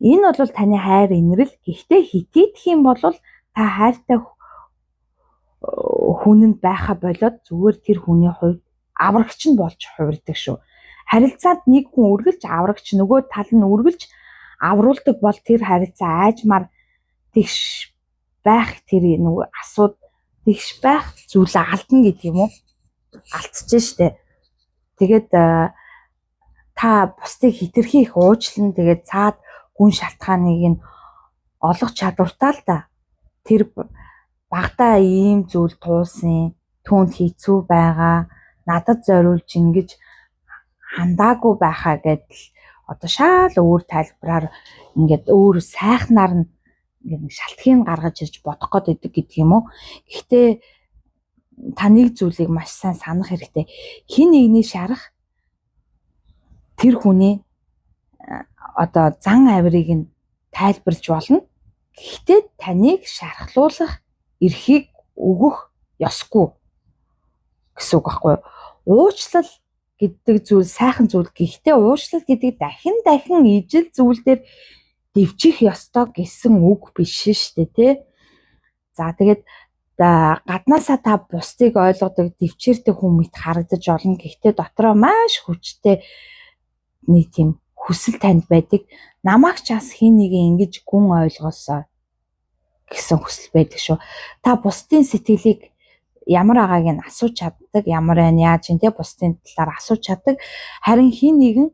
Энэ бол таны хайр инрэл. Гэхдээ хитийдэх юм бол та хайртай хүнд байха болоод зүгээр тэр хүний хувьд аврагч нь болж хувирдаг шүү. Харилцаанд нэг хүн үргэлж аврагч, нөгөө тал нь үргэлж авруулдаг бол тэр харилцаа айжмаар тэгш байх тэр нөгөө тэгш байх зүйлээ алдна гэдэг юм уу? Алдчихжээ штэ. Тэгээд та бусдыг хитрхи их уучлан тэгээд цаад гүн шалтгааныг нь олох чадвартай л да. Тэр багтаа ийм зүйл туулсан, түүнд хэцүү байгаа, надад зориулж ингэж хандаагүй байхаа гэдэл шал өөр тайлбараар ингээд өөр сайхнаар нь ингээд шалтгааныг гаргаж ирж бодох гээд байдаг гэдэг юм уу. Гэхдээ та нэг зүйлийг маш сайн санах хэрэгтэй. Хин нэгний шарах тэр хүний зан авирыг нь тайлбарлаж болно. Гэхдээ таныг шархлуулах эрхийг өгөх ёсгүй гэсэн үг байхгүй юу? Уучлал гэдэг зүйл сайхан зүйл. Гэхдээ уучлал гэдэг дахин ижил зүйлдер дэвчих ёстой гэсэн үг биш шүү дээ, тэ. За тэгээд гаднаасаа та бусдыг ойлгодог, дэвчээрдэг хүн мэт харагдаж олно. Гэхдээ дотроо маш хүчтэй нэг тийм хүсэл танд байдаг. Намайг ч бас хин нэг ингэж гүн ойлгоосоо гэсэн хүсэл байдаг шүү. Та бусдын сэтгэлийг ямар агааг нь асууж чаддаг, ямар байна, яаж юм те бусдын талаар асууж чаддаг. Харин хин нэгэн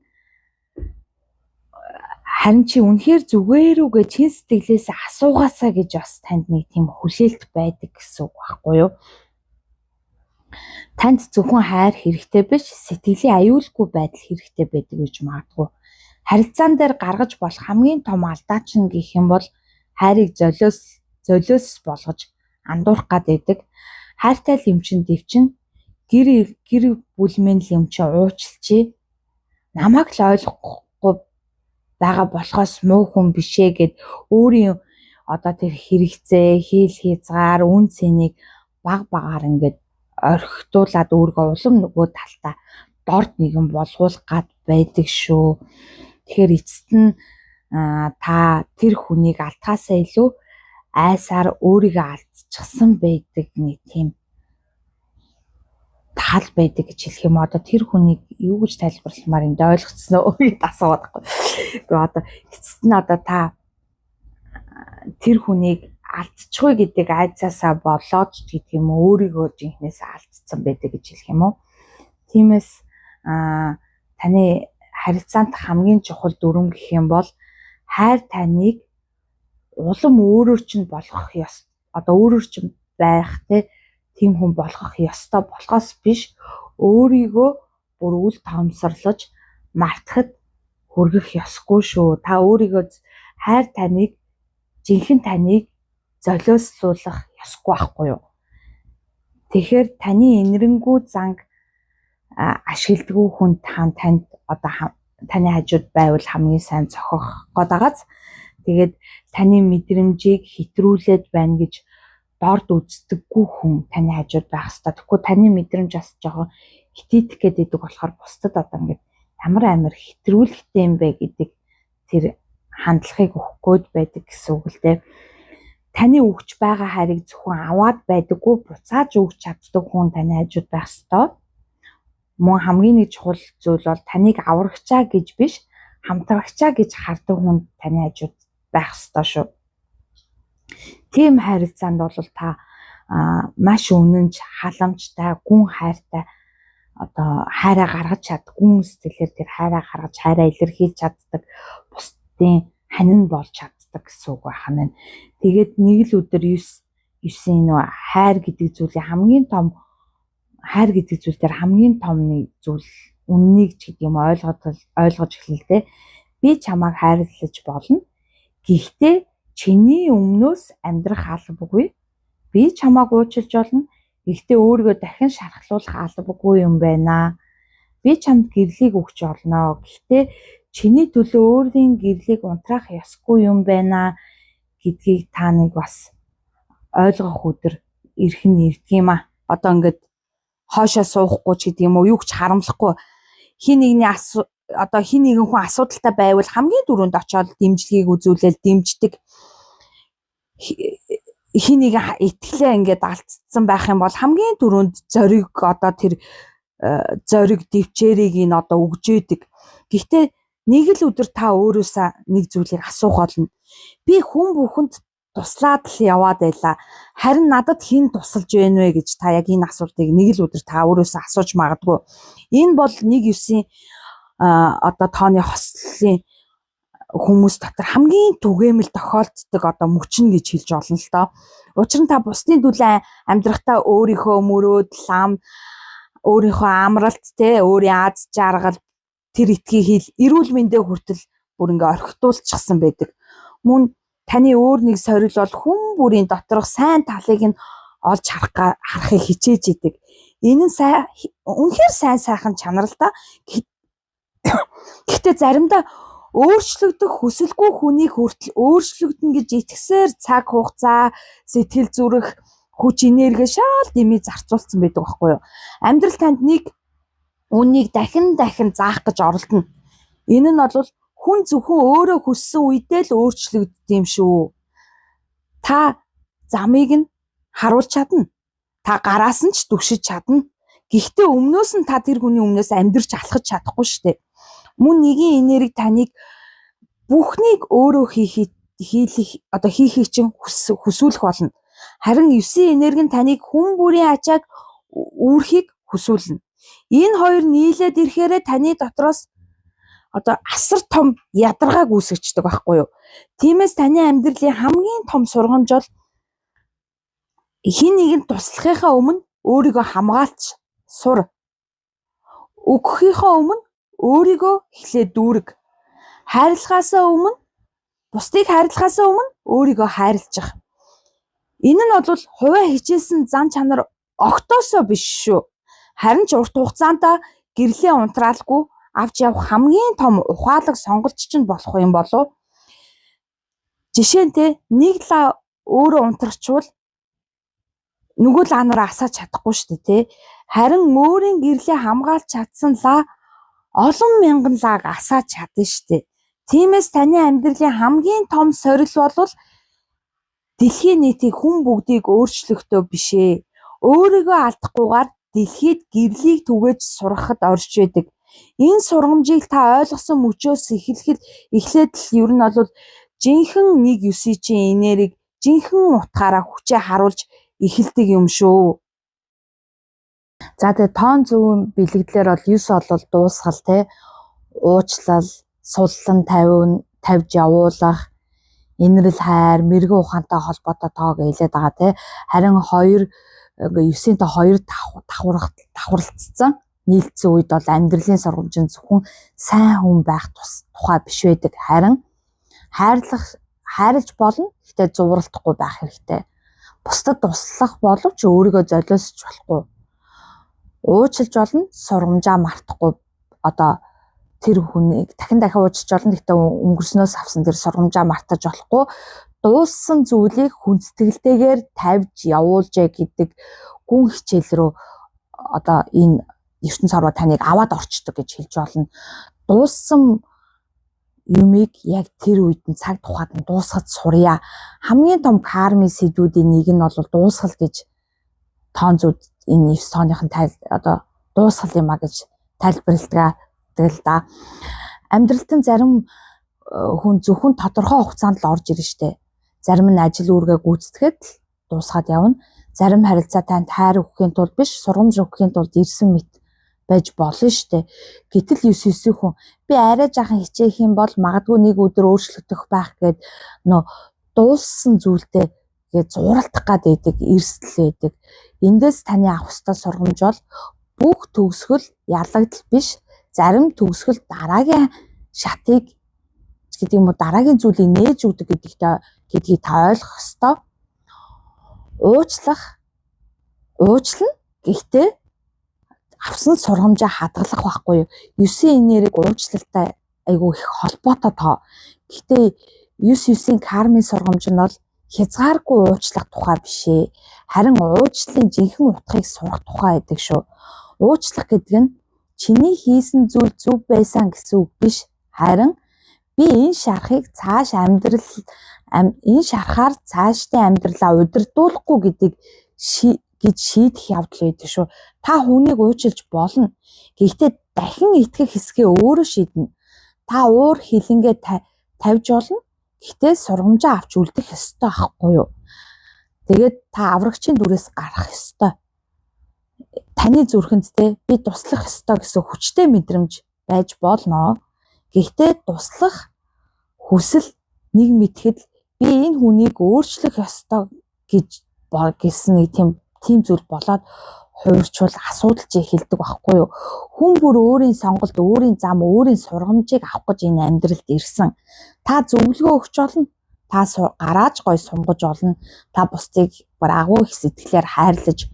харин чи үнэхээр зүгээр үү гэж чин сэтгэлээс асуугаасаа гэж бас танд нэг тийм хүлээлт байдаг гэсэн үг байхгүй юу? Танд зөвхөн хайр хэрэгтэй биш, сэтгэлийн аюулгүй байдал хэрэгтэй байдаг гэж магадгүй. Харилцаан дээр гаргаж болох хамгийн том алдаа чинь гэх юм бол хайрыг золиос болгож андуурах гад байдаг. Хайртай лэмчин дэвчин гэр бүлмийн лэмчин уучлчи. Намайг л ойлгохгүй байгаа болохоос муу хүн бишээ гэд өөрийн одоо тэр хэрэгцээ, хийл хязгаар, үн цэнийг багаар ингээд орхитуулаад өөргөө улам нөгөө талтаа дорд нэгэн болгуулах гад байдаг шүү. Тэгэхээр эцэст нь та тэр хүнийг алдахаасаа илүү айсаар өөрийгөө алдчихсан байдаг нэг тийм тал байдаг гэж хэлэх юм. Одоо тэр хүнийг юу гэж тайлбарламаар энд ойлгоцсон уу гэдээ асууад байхгүй. Гэхдээ одоо эцэст нь одоо та тэр хүнийг алдчихгүй гэдэг айцаасаа болоод ч гэдэг юм өөрийгөө жинхнээс алдсан байдаг гэж хэлэх юм уу. Тиймээс таны харилцаанд хамгийн чухал дүрм гэх юм бол хайр таныг улам өөрөөр чинь болгох ёс. Одоо өөрөөр чинь байх тийм хүн болгох ёстой болохоос биш өөрийгөө бүр үл тоомсорлож мартахад хүргэх ёсгүй шүү. Та өөрийгөө хайр таныг жинхэнэ таныг золиослуулах ёсгүй байхгүй юу? Тэгэхээр таны инэрэнгүү занг ашигладгүй хүн танд одоо таны хажууд байвал хамгийн сайн зохих годагааз тэгээд таны мэдрэмжийг хэтрүүлээд байна гэж дорд үздэггүй хүн таны хажууд байх хэрэгтэй. Тэгэхгүй таны мэдрэмж бас жоохон хитийдэх гэдэг болохоор бусдад одоо ингээд ямар хэтрүүлэхтэй юм бэ гэдэг тэр хандлагыг өгөх гээд байдаг гэсэн үг л дээ. Таны өгч байгаа хайрыг зөвхөн аваад байдаггүй буцааж өгч чаддаг хүн таны хажууд байх ёстой. Мөн хамгийн нэг чухал зүйл бол таныг аврагчаа гэж биш хамтрагчаа гэж хардаг хүн таны хажууд байх ёстой шүү. Тийм харилцаанд бол та маш үнэнч, халамжтай, гүн хайртай одоо хайраа гаргаж чаддаг, гүн сэтгэлээр тэр хайраа гаргаж хайраа илэрхийлж чаддаг, бусдын ханин болж чаддаг гэсэн үг байна. Тэгээд нэг л өдөр 9 нөө хайр гэдэг зүйлийн хамгийн том хайр гэдэг зүйл дээр хамгийн том нэг зүйл үннийг ч гэдэг юм ойлгож эхэллээ. Би чамайг хайрлаж болно. Гэхдээ чиний өмнөөс амьдрах албагүй. Би чамайг уучлж болно. Гэхдээ өөрийгөө дахин шархлуулах албагүй юм байна. Би чамд гэрлийг өгч олно. Гэхдээ чиний төлөө өөрийн гэрлийг унтраах ёсгүй юм байна гэдгийг та нэг бас ойлгох өдөр ирэх нь ирдгийм аа. Одоо ингээд хоошоо суухгүй ч гэдэг юм уу юу ч харамлахгүй хин нэгэн хүн асуудалтай байвал хамгийн түрүүнд очиод дэмжлэгийг үзүүлэл дэмждэг хин нэгэн итгэлээ ингээд алдсан байх юм бол хамгийн түрүүнд зориг одоо тэр зориг дэвчээрийг нь одоо өгж идэг. Гэхдээ нэг л өдөр та өөрөөсөө нэг зүйлийг асуух болно. Би хүн бүхэнд туслаад л яваад байла. Харин надад хэн тусалж байна вэ гэж та яг энэ асуултыг нэг л өдөр та өөрөөсөө асууж магадгүй. Энэ бол 1-9 одоо тооны хослолын хүмүүс дотор хамгийн түгээмэл тохиолддог одоо мөчн гэж хэлж олно л доо. Учир нь та бусдын төлөө амьдрахтаа өөрийнхөө мөрөөд, лам, өөрийнхөө амралт те өөрийн аз жаргал тэр итгийг хэл эрүүл мэндэ хүртэл бүр ингээ орхитуулчихсан байдаг. Мөн таны өөр нэг сорил бол хүн бүрийн доторх сайн талыг нь олж харахыг хичээж идэг. Энэ нь үнэхээр сайн сайхан чанар л да. Гэхдээ заримдаа өөрчлөгдөх хүсэлгүй хүнийг хүртэл өөрчлөгдөн гэж итгэсээр цаг хугацаа, сэтгэл зүрэх, хүч энерги шал дэмий зарцуулсан байдаг байхгүй юу? Амьдрал танд нэг үнийг дахин заах гэж оролдоно. Энэ нь бол хүн зөвхөн өөрөө хүссэн үедээ л өөрчлөгддөг юм шүү. Та замыг нь харуулж чадна. Та гараас нь ч түгшиж чадна. Гэхдээ өмнөөс нь та тэр хүний өмнөөс амьдрч алхаж чадахгүй шүү дээ. Мөн нэгin энерги таныг бүхнийг өөрөө хийхийг чинь хүсвэл болно. Харин 9 энерги нь таныг хүн бүрийн ачааг үүрхийг хүсүүлнэ. Энэ хоёр нийлээд ирэхээр таны дотроос асар том ядаргааг үүсгэждэг байхгүй юу? Тиймээс таны амьдралын хамгийн том сургамж бол хин нэгэнд туслахынхаа өмнө өөрийгөө хамгаалж сур. Өгөхийнхөө өмнө өөрийгөө эхлээд дүүрэг. Хайрлахаасаа өмнө бусдыг хайрлахаасаа өмнө өөрийгөө хайрлах. Энэ нь бол хувиа хичээсэн зан чанар огтоосоо биш шүү. Харин ч урт хугацаанд гэрлээ унтраалгүй авч явах хамгийн том ухаалаг сонголт ч болох юм болов. Жишээлбэл нэг лаа өөрөө унтрахчвал нөгөө лаа нараа асааж чадахгүй шүү дээ, тий. Харин өөрийн гэрлээ хамгаалж чадсан лаа олон мянган лааг асааж чадна шүү дээ. Тиймээс таны амьдралын хамгийн том сорил бол дэлхийн нийтийг хүн бүгдийг өөрчлөхдөө биш ээ. Өөрийгөө алдахгүйгээр дэлхийд гэрлийг түгээж сурахад орж байдаг. Энэ сургамжийг та ойлгосон мөчөөс эхлээд л ер нь бол жинхэнэ 1-9 чинь энерги жинхэнэ утгаараа хүчээ харуулж эхэлдэг юм шүү. За тэгээ тоон зөв бэлэгдлэр бол 9 бол дуусгал те уучлал, суллан тавьж явуулах, инрэл хайр, мэрэгэн ухаантай холбоотой тоог хэлээд байгаа те. Харин 2 9-ийн та 2 давхарлцсан нийлцсэн үед бол амьдралын сургамж нь зөвхөн сайн хүн байх тухай биш байдаг. Харин хайрлаж болно. Гэхдээ зуралтахгүй байх хэрэгтэй. Бусдад туслах боловч өөрийгөө золиосч болохгүй. Уучлж болно, сургамжаа мартахгүй. Тэр хүнийг дахин уучлж болно. Гэхдээ өнгөрснөөс авсан тэр сургамжаа мартаж болохгүй. Дууссан зүйлийг хүндэтгэлтэйгээр тавьж явуулжээ гэдэг гүн хичээл рүү энэ ертөнц хорвоо таныг аваад орчдөг гэж хэлж болно. Дууссан юмыг яг тэр үед нь цаг тухайд нь дуусгаж сурья. Хамгийн том кармын сэдвүүдийн нэг нь бол дуусгал гэж тоон зүуд энэ 9 тооныхын дуусгал юм а гэж тайлбарладаг л да. Амьдралд нь зарим хүн зөвхөн тодорхой хугацаанд л орж ирнэ штэ. Зарим нь ажил үүргээ гүйцэтгэхэд л дуусгаад явна. Зарим харилцаа танд хайр өгөхийн тулд биш, сургамж өгөхийн тулд ирсэн мэт байж болно штэ. Гэтэл 9-9 хүн би арай жаахан хичээх юм бол магадгүй нэг өдөр өөрчлөгдөх байх гэд дууссан зүйлтэй гээд зуралтах гад байдаг, эрсдэл байдаг. Эндээс таны авах ёстой сургамж бол бүх төгсгөл ялагдал биш, зарим төгсгөл дараагийн шатыг гэдэг юм уу, дараагийн зүйлийг нээж өгдөг гэдгийг та ойлгох ёстой. Уучлана. Гэхдээ авсан сургамжаа хадгалах байхгүй юу? 9 энерги уучлалтай айгүй их холбоотой тоо. Гэхдээ 9-9-ийн кармын сургамж нь бол хязгааргүй уучлах тухай биш ээ. Харин уучлалын жинхэнэ утгыг сурах тухай байдаг шүү. Уучлах гэдэг нь чиний хийсэн зүйл зөв байсан гэсэн үг биш. Харин би энэ шарахаар цаашдын амьдралаа удирдуулахгүй гэж шийдэх явдал байдаг шүү. Та хүнийг уучлж болно. Гэхдээ дахин итгэх хэсгээ өөрөө шийднэ. Та уур хилэнгээ тавьж болно. Гэхдээ сургамжаа авч үлдэх ёстой байхгүй юу? Тэгээд та аврагчийн дүрээс гарах ёстой. Таны зүрхэнд би туслах ёстой гэсэн хүчтэй мэдрэмж байж болно. Гэхдээ туслах хүсэл нэг мэтгэд би энэ хүнийг өөрчлөх ёстой гэсэн нэг тийм зүйл болоод хувирчвал асуудал чи эхэлдэг байхгүй юу? Хүн бүр өөрийн сонголт, өөрийн зам, өөрийн сургамжийг авах гэж энэ амьдралд ирсэн. Та зөвлөгөө өгч болно. Та гарааж гой сунгаж болно. Та бусдыг агуу их сэтгэлээр хайрлаж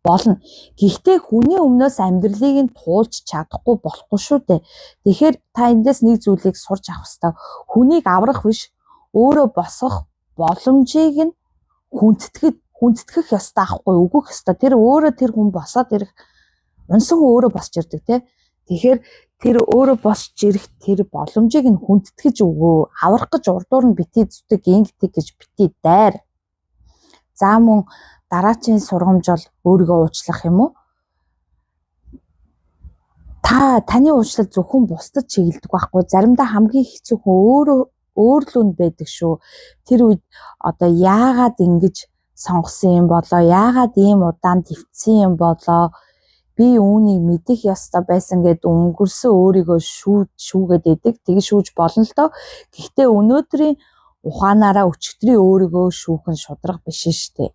болно. Гэхдээ хүний өмнөөс амьдралыг нь туулж чадахгүй болохгүй шүү дээ. Тэгэхээр та эндээс нэг зүйлийг сурч авах хэрэгтэй. Хүнийг аврах биш, өөрөө босох боломжийг нь хүндэтгэх ёстой ахгүй, өгөх ёстой. Тэр өөрөө тэр хүн босоод ирэх унсан өөрөө босч ирдэг тий. Тэгэхээр тэр өөрөө босч ирэх тэр боломжийг нь хүндэтгэж өгөө. Аврах гэж урдуур нь битий зүтэг ингэдэг гэж битий дайр. За мөн дараачийн сургамж бол өөрийгөө уучлах юм уу? Таны уучлал зөвхөн бусдад чиглэдэг байхгүй. Заримдаа хамгийн хэцүү хүн өөр л үнд байдаг шүү. Тэр үед одоо яагаад ингэж сонгосон юм болоо? Яагаад ийм удаан твцсэн юм болоо? Би үүнийг мэдэх ёстой байсан гэд өнгөрсөн өөрийгөө шүүгээд идэг. Тэгж шүүж болно л доо. Гэхдээ өнөөдрийн ухаанаараа өчигдрийн өөрийгөө шүүх нь шударга биш шүү дээ.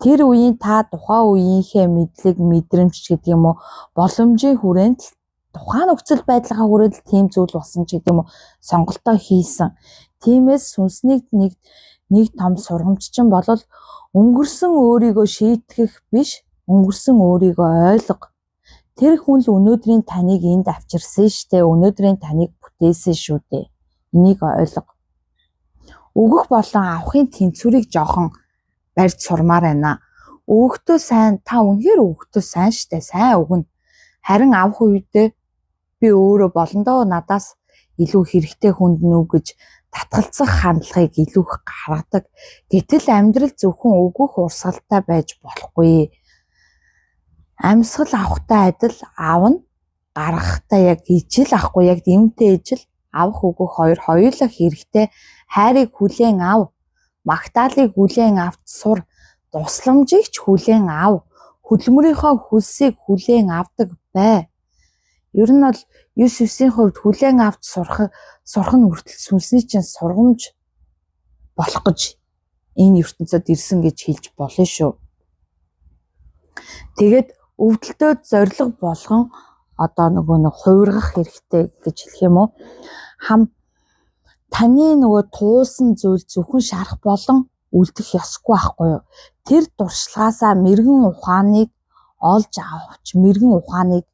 Тэр үеийн та тухайн үеийнхээ мэдлэг, мэдрэмж гэдэг юм уу, боломжийн хүрээнд тухайн нөхцөл байдлынхаа хүрээнд тийм зүйл болсон ч гэдэг юм уу, сонголтоо хийсэн. Тиймээс сүнсний нэг том сургамж чинь болол өнгөрсөн өөрийгөө шийтгэх биш, өнгөрсөн өөрийгөө ойлго. Тэр хүн л өнөөдрийн таныг энд авчирсан штэ, өнөөдрийн таныг бүтээсэн шүү дээ. Энийг ойлго. Өгөх болон авахын тэнцвэрийг жоохон барьж сурмаар байна. Өгөхдөө сайн, та үнэхээр өгөхдөө сайн штэ, сайн өгнө. Харин авах үедээ би өөрөө болондоо надаас илүү хэрэгтэй хүнд нүг гэж татгалзах хандлагыг илүү их гаргадаг. Гэтэл амьдрал зөвхөн өгөх урсгалтай байж болохгүй. Амьсгал авахтай адил аавна, гаргахтай яг ижил авахгүй, яг дэмтэй ижил авах өгөх хоёулаа хэрэгтэй. Хайрыг хүлээн ав. Магтаалыг хүлээн авч сур, тусламжийг ч хүлээн ав, хөдөлмөрийнхөө хөлсийг хүлээн авдаг бай. Ер нь бол 9-9-ийн хувьд хүлээн авч сурах нь хүртэл сүнсний чинь сургамж болох гэж энэ ертөнцид ирсэн гэж хэлж болно шүү. Тэгээд өвдөлтөд зориг болгон одоо нэг хувиргах хэрэгтэй гэж хэлэх юм уу? Таны туулсан зүйл зөвхөн шарах болон үлдэх ёсгүй байхгүй юу? Тэр дуршлагаасаа мэрэгэн ухааныг олж авч, мэрэгэн ухааныг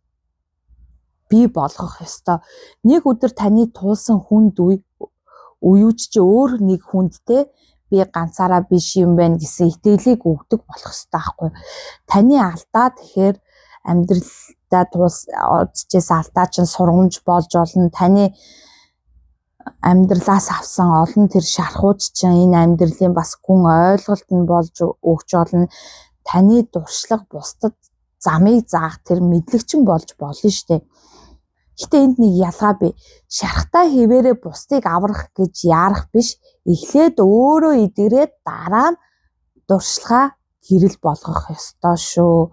бий болгох ёстой. Нэг өдөр таны туулсан хүнд үеүч чи өөр нэг хүндтэй би ганцаараа биш юм байна гэсэн итгэлийг өгдөг болох ёстой байхгүй юу? Таны алдаа тэгэхээр амьдралдаа удажсэн алдаа чинь сургамж болж олно. Таны амьдралаас авсан олон тэр шархууч чинь энэ амьдралын бас гүн ойлголт нь болж өгч олно. Таны дуршлаг бусдад замыг заах тэр мэдлэгчин болж болно штэ. Гэтэ энд нэг ялгаа бий. Шархтаа хэвээрээ бусдыг аврах гэж яарах биш. Эхлээд өөрөө идэгрээд дараа нь дуршлагаа гэрэл болгох ёстой шүү.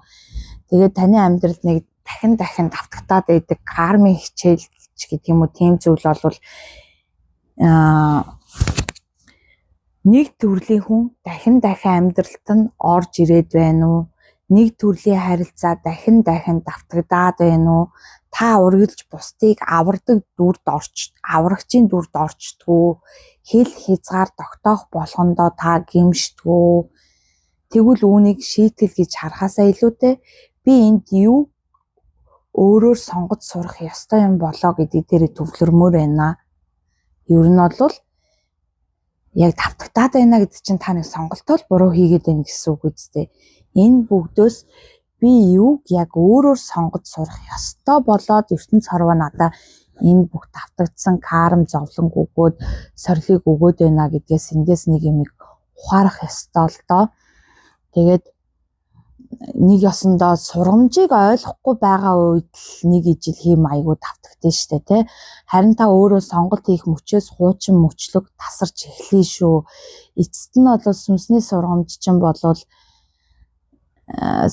Тэгээд таны амьдралд нэг дахин давтагтаад байдаг кармын хичээл гэдэг юм уу, тийм зүйл болвол нэг төрлийн хүн дахин амьдралд нь орж ирээд байна уу? Нэг төрлийн харилцаа дахин давтагдаад байна уу? Та ургилж бусдыг аврагчийн дүрд орчдгоо, хэл хязгаар тогтоох болгондоо та гимшдгөө. Тэгвэл үүнийг шийтгэл гэж харахаасаа илүүтэй би энд юу өөрөөр сонгож сурах ёстой юм болоо гэдэг дээр төвлөрмөр байна. Ер нь бол яг давтагдаад байна гэдэг чинь та нэг сонголтоо л буруу хийгээд байна гэсэн үг үстэй. Энэ бүгдөөс би юуг яг өөрөөр сонгож сурах ёстой болоод ертөнц хорвоо надаа энэ бүх давтагдсан карм зовлон өгөөд сорилыг өгөөд байна гэдгээс эндээс нэг юм ухаарах ёстой л доо. Тэгээд нэг ёсондоо сургамжийг ойлгохгүй байгаа үед л нэг ижил хийм айгуу давтагдсан штэ тий. Харин та өөрөө сонголт хийх мөчөөс хуучин мөчлөг тасарч эхлэе шүү. Эцэст нь бол сүнсний сургамж чинь болвол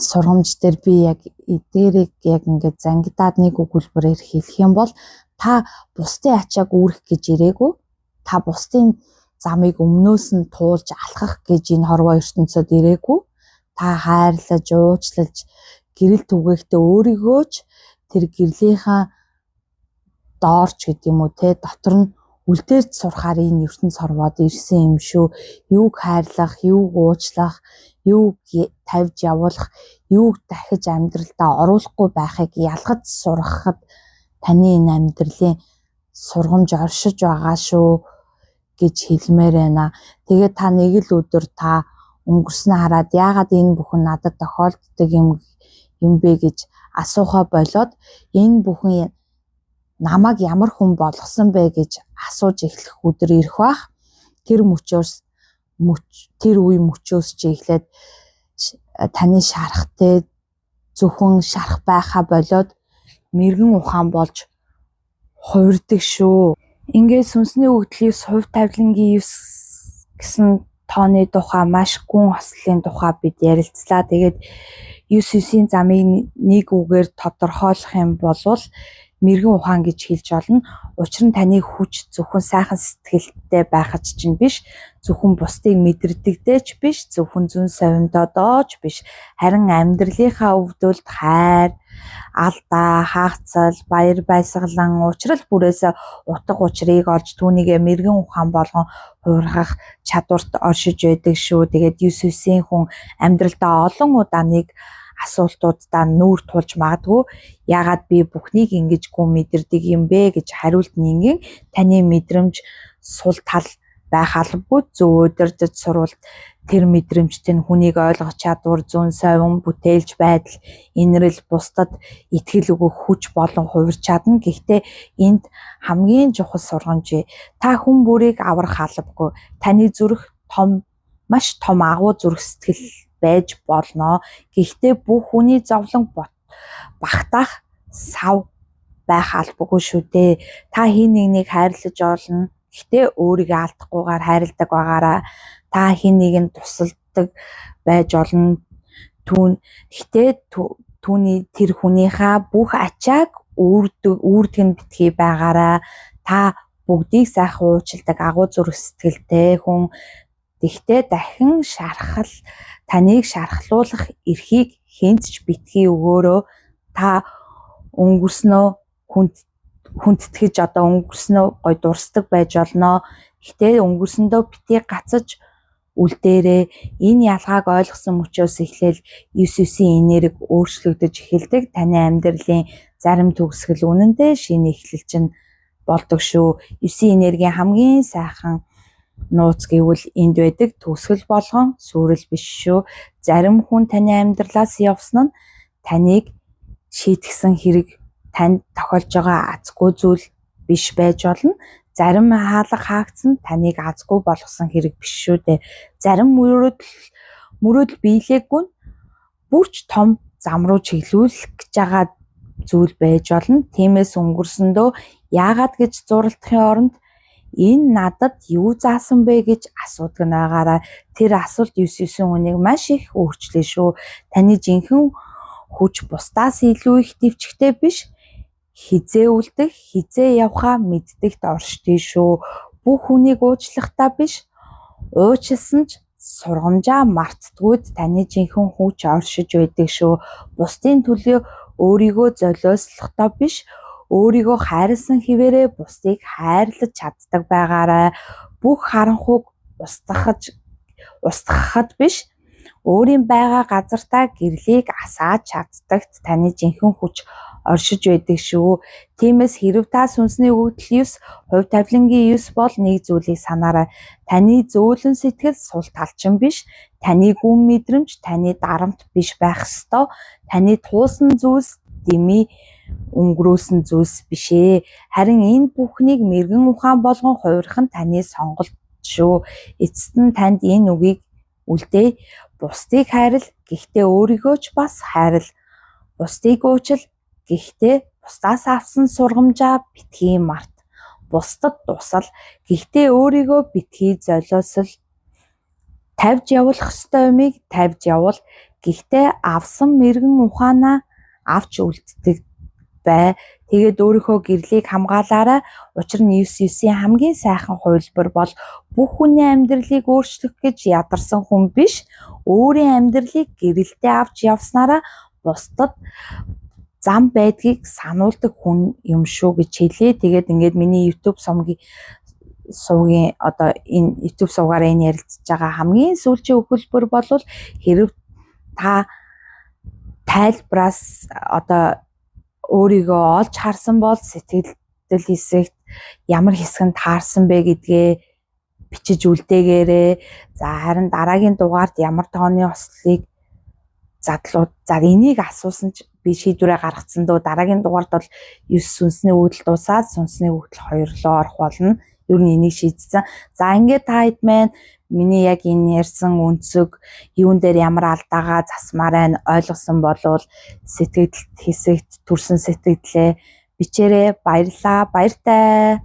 сургамж дээр би яг эдгээрийг яг ингээд зангидаад нэг өгүүлбэрээр хэлэх юм бол та бусдын ачааг үүрэх гэж ирээгүй. Та бусдын замыг өмнөөс нь туулж алхах гэж энэ хорвоо ертөнцөд ирээгүй. Та хайрлаж, уучлаж, гэрэл түгээхдээ өөрийгөө ч тэр гэрлийнхаа доорч гэдэг юм уу те дотор нь үлдээж сурахаар энэ ертөнц хорвоод ирсэн юм шүү. Юуг хайрлах, юуг уучлах, юуг тавьж явуулах, юуг дахиж амьдралдаа оруулахгүй байхыг ялгаж сурахад таны энэ амьдралын сургамж оршиж байгаа шүү гэж хэлмээр байна. Тэгээд та нэг л өдөр та өнгөрснөө хараад яагаад энэ бүхэн надад тохиолддог юм бэ гэж асуухаа болоод энэ бүхэн намайг ямар хүн болгосон бэ гэж асууж эхлэх өдөр ирэх бах. Тэр мөчөөс тэр үе мөчөөс ч эхлээд таны шарахтай зөвхөн шарах байхаа болоод мэрэгэн ухаан болж хувирдаг шүү. Ингээд сүнсний өгдөл 9 хувь тавилангийн 9 гэсэн тооны тухай маш гүн ослын тухай бид ярилцлаа. Тэгээд 9-9-ийн замыг нэг үгээр тодорхойлох юм бол мэрэгэн ухаан гэж хэлж болно. Учир нь таны хүч зөвхөн сайхан сэтгэлтэй байхад чинь биш, зөвхөн бусдыг мэдэрдэгдэж биш, зөвхөн зүн совиндоодооч биш, харин амьдралынхаа өвдөлт хайр, алдаа, хаацал, баяр баясгалан, уучрал бүрээс утга учирыг олж түүнийг мэрэгэн ухаан болгон хувиргах чадварт оршиж байдаг шүү. Тэгээд 9-9-ийн хүн амьдралдаа олон удаа нэг асуултуудаа нүүр тулж магадгүй. Яагаад би бүхнийг ингэж гүн мэдэрдэг юм бэ гэж хариулт нь ингийн таны мэдрэмж сул тал байх албагүй. Зөв удирдах сурвалт тэр мэдрэмжтэй нь хүнийг ойлгох чадвар, зүүн совин, бүтээлч байдал, инрэл, бусдад итгэл өгөх хүч болон хувирч чадна. Гэхдээ энд хамгийн чухал сургамж та хүн бүрийг аврах албагүй. Таны зүрх маш том агуу зүрх сэтгэл байж болно. Гэхдээ бүх хүний зовлон багтаах сав байх албагүй шүү дээ. Та хин нэгнийг хайрлаж олно. Гэхдээ өөрийгөө алдахгүйгээр хайрладаг байгаараа. Та хин нэгэнд тусалдаг байж олно. Гэхдээ түүний тэр хүнийхээ бүх ачааг үүрдэг нь битгий байгаараа. Та бүгдийг сайхан уучилдаг агуу зүрх сэтгэлтэй хүн. Тэгтээ дахин таныг шархлуулах эрхийг хинт ч битгий өгөөрөө. Та өнгөрснөө хүндэтгэж өнгөрснөө гой дурсдаг байж олноо. Гэтэ өнгөрсөндөө битгий гацаж үлдээрээ. Энэ ялгааг ойлгосон мөчөөс эхлээл 9-9-ийн энерги өөрчлөгдөж эхэлдэг. Таны амьдралын зарим төгсгөл үнэндээ шинэ эхлэлч болдог шүү. 9 энергийн хамгийн сайхан нууц гэвэл энд байдаг төгсгөл болгон сүрэл биш шүү. Зарим хүн таны амьдралаас явсан нь таныг шийтгсэн хэрэг, танд тохиолж байгаа азгүй зүйл биш байж болно. Зарим хаалга хаагдсан таныг азгүй болгосон хэрэг биш шүү дээ. Зарим мөрөөдөл биелээгүй нь бүрч том зам руу чиглүүлэх гэж байгаа зүйл байж болно. Тиймээс өнгөрсөндөө яагаад гэж зурлахын оронд энэ надад юу заасан бэ гэж асуудаг нь байгаараа. Тэр асуулт 9-9 хүнийг маш их өөрчлөө шүү. Таны жинхэнэ хүч бусдаас илүү их дэвчгтэй биш, хизээ үлдэх, хизээ явхаа мэддэгт оршдгийг шүү. Бүх хүнийг уучлахдаа биш, уучлсан ч сургамжаа мартдаггүйд таны жинхэнэ хүч оршиж байдаг шүү. Бусдын төлөө өөрийгөө золиослохдоо биш, өөрийгөө хайрлсан хэвээрээ бусдыг хайрлаж чаддаг байгаарай. Бүх харанхуйг устгахад биш, өөрийн байгаа газартаа гэрлийг асааж чаддагт таны жинхэнэ хүч оршиж байдаг шүү. Тиймээс хэрэв та сүнсний өгдөл 9, хувь тавилангийн 9 бол нэг зүйлийг санаарай. Таны зөөлөн сэтгэл сул талчин биш, таны гүн мэдрэмж таны дарамт биш байх ёстой. Таны туулсан зүйлс дэмий өнгөрөөсөн зүйлс бишээ. Харин энэ бүхнийг мэрэгэн ухаан болгон хувирах нь таны сонголт шүү. Эцэст нь танд энэ үгийг үлдээ. Бусдыг хайрл, гэхдээ өөрийгөө ч бас хайрл. Бусдыг уучил, гэхдээ бусдаас авсан сургамжаа битгий март. Бусдад тусал, гэхдээ өөрийгөө битгий золиосол. Тавьж явуулах ёстой юмыг тавьж явуул. Гэхдээ авсан мэрэгэн ухаанаа авч үлддэг бай. Тэгээд өөрийнхөө гэрлийг хамгаалаарай. Учир нь 9-9-ийн хамгийн сайхан хувилбар бол бүх хүний амьдралыг өөрчлөх гэж ядарсан хүн биш, өөрийн амьдралыг гэрэлтэй авч явснараа бусдад зам байдгийг сануулдаг хүн юм шүү гэж хэлээ. Тэгээд ингээд миний YouTube сувгийн энэ YouTube сувгаараа энэ ярилцж байгаа хамгийн сүүлийн өгүүлбэр бол хэрэг та тайлбараас өөрийгөө олж харсан бол сэтгэл хэсэгт ямар хэсэг нь таарсан бэ гэдгээ бичиж үлдээгээрээ. За харин дараагийн дугаард ямар тооны ослыг задлууд. За энийг асуусан ч би шийдвэрээ гаргацсан дөө дараагийн дугаард бол 9 сүнсний өгдөл дуусаад сүнсний өгдөл 2 руу орох болно. ер нь энийг шийдсэн. За ингээд та хэд маань миний яг энэ ярьсан өнцөг юун дээр ямар алдаагаа засмаар байна ойлгосон болвол сэтгэлд хэсэгт төрсэн сэтгэлдээ бичээрэй. Баярлалаа. Баяртай.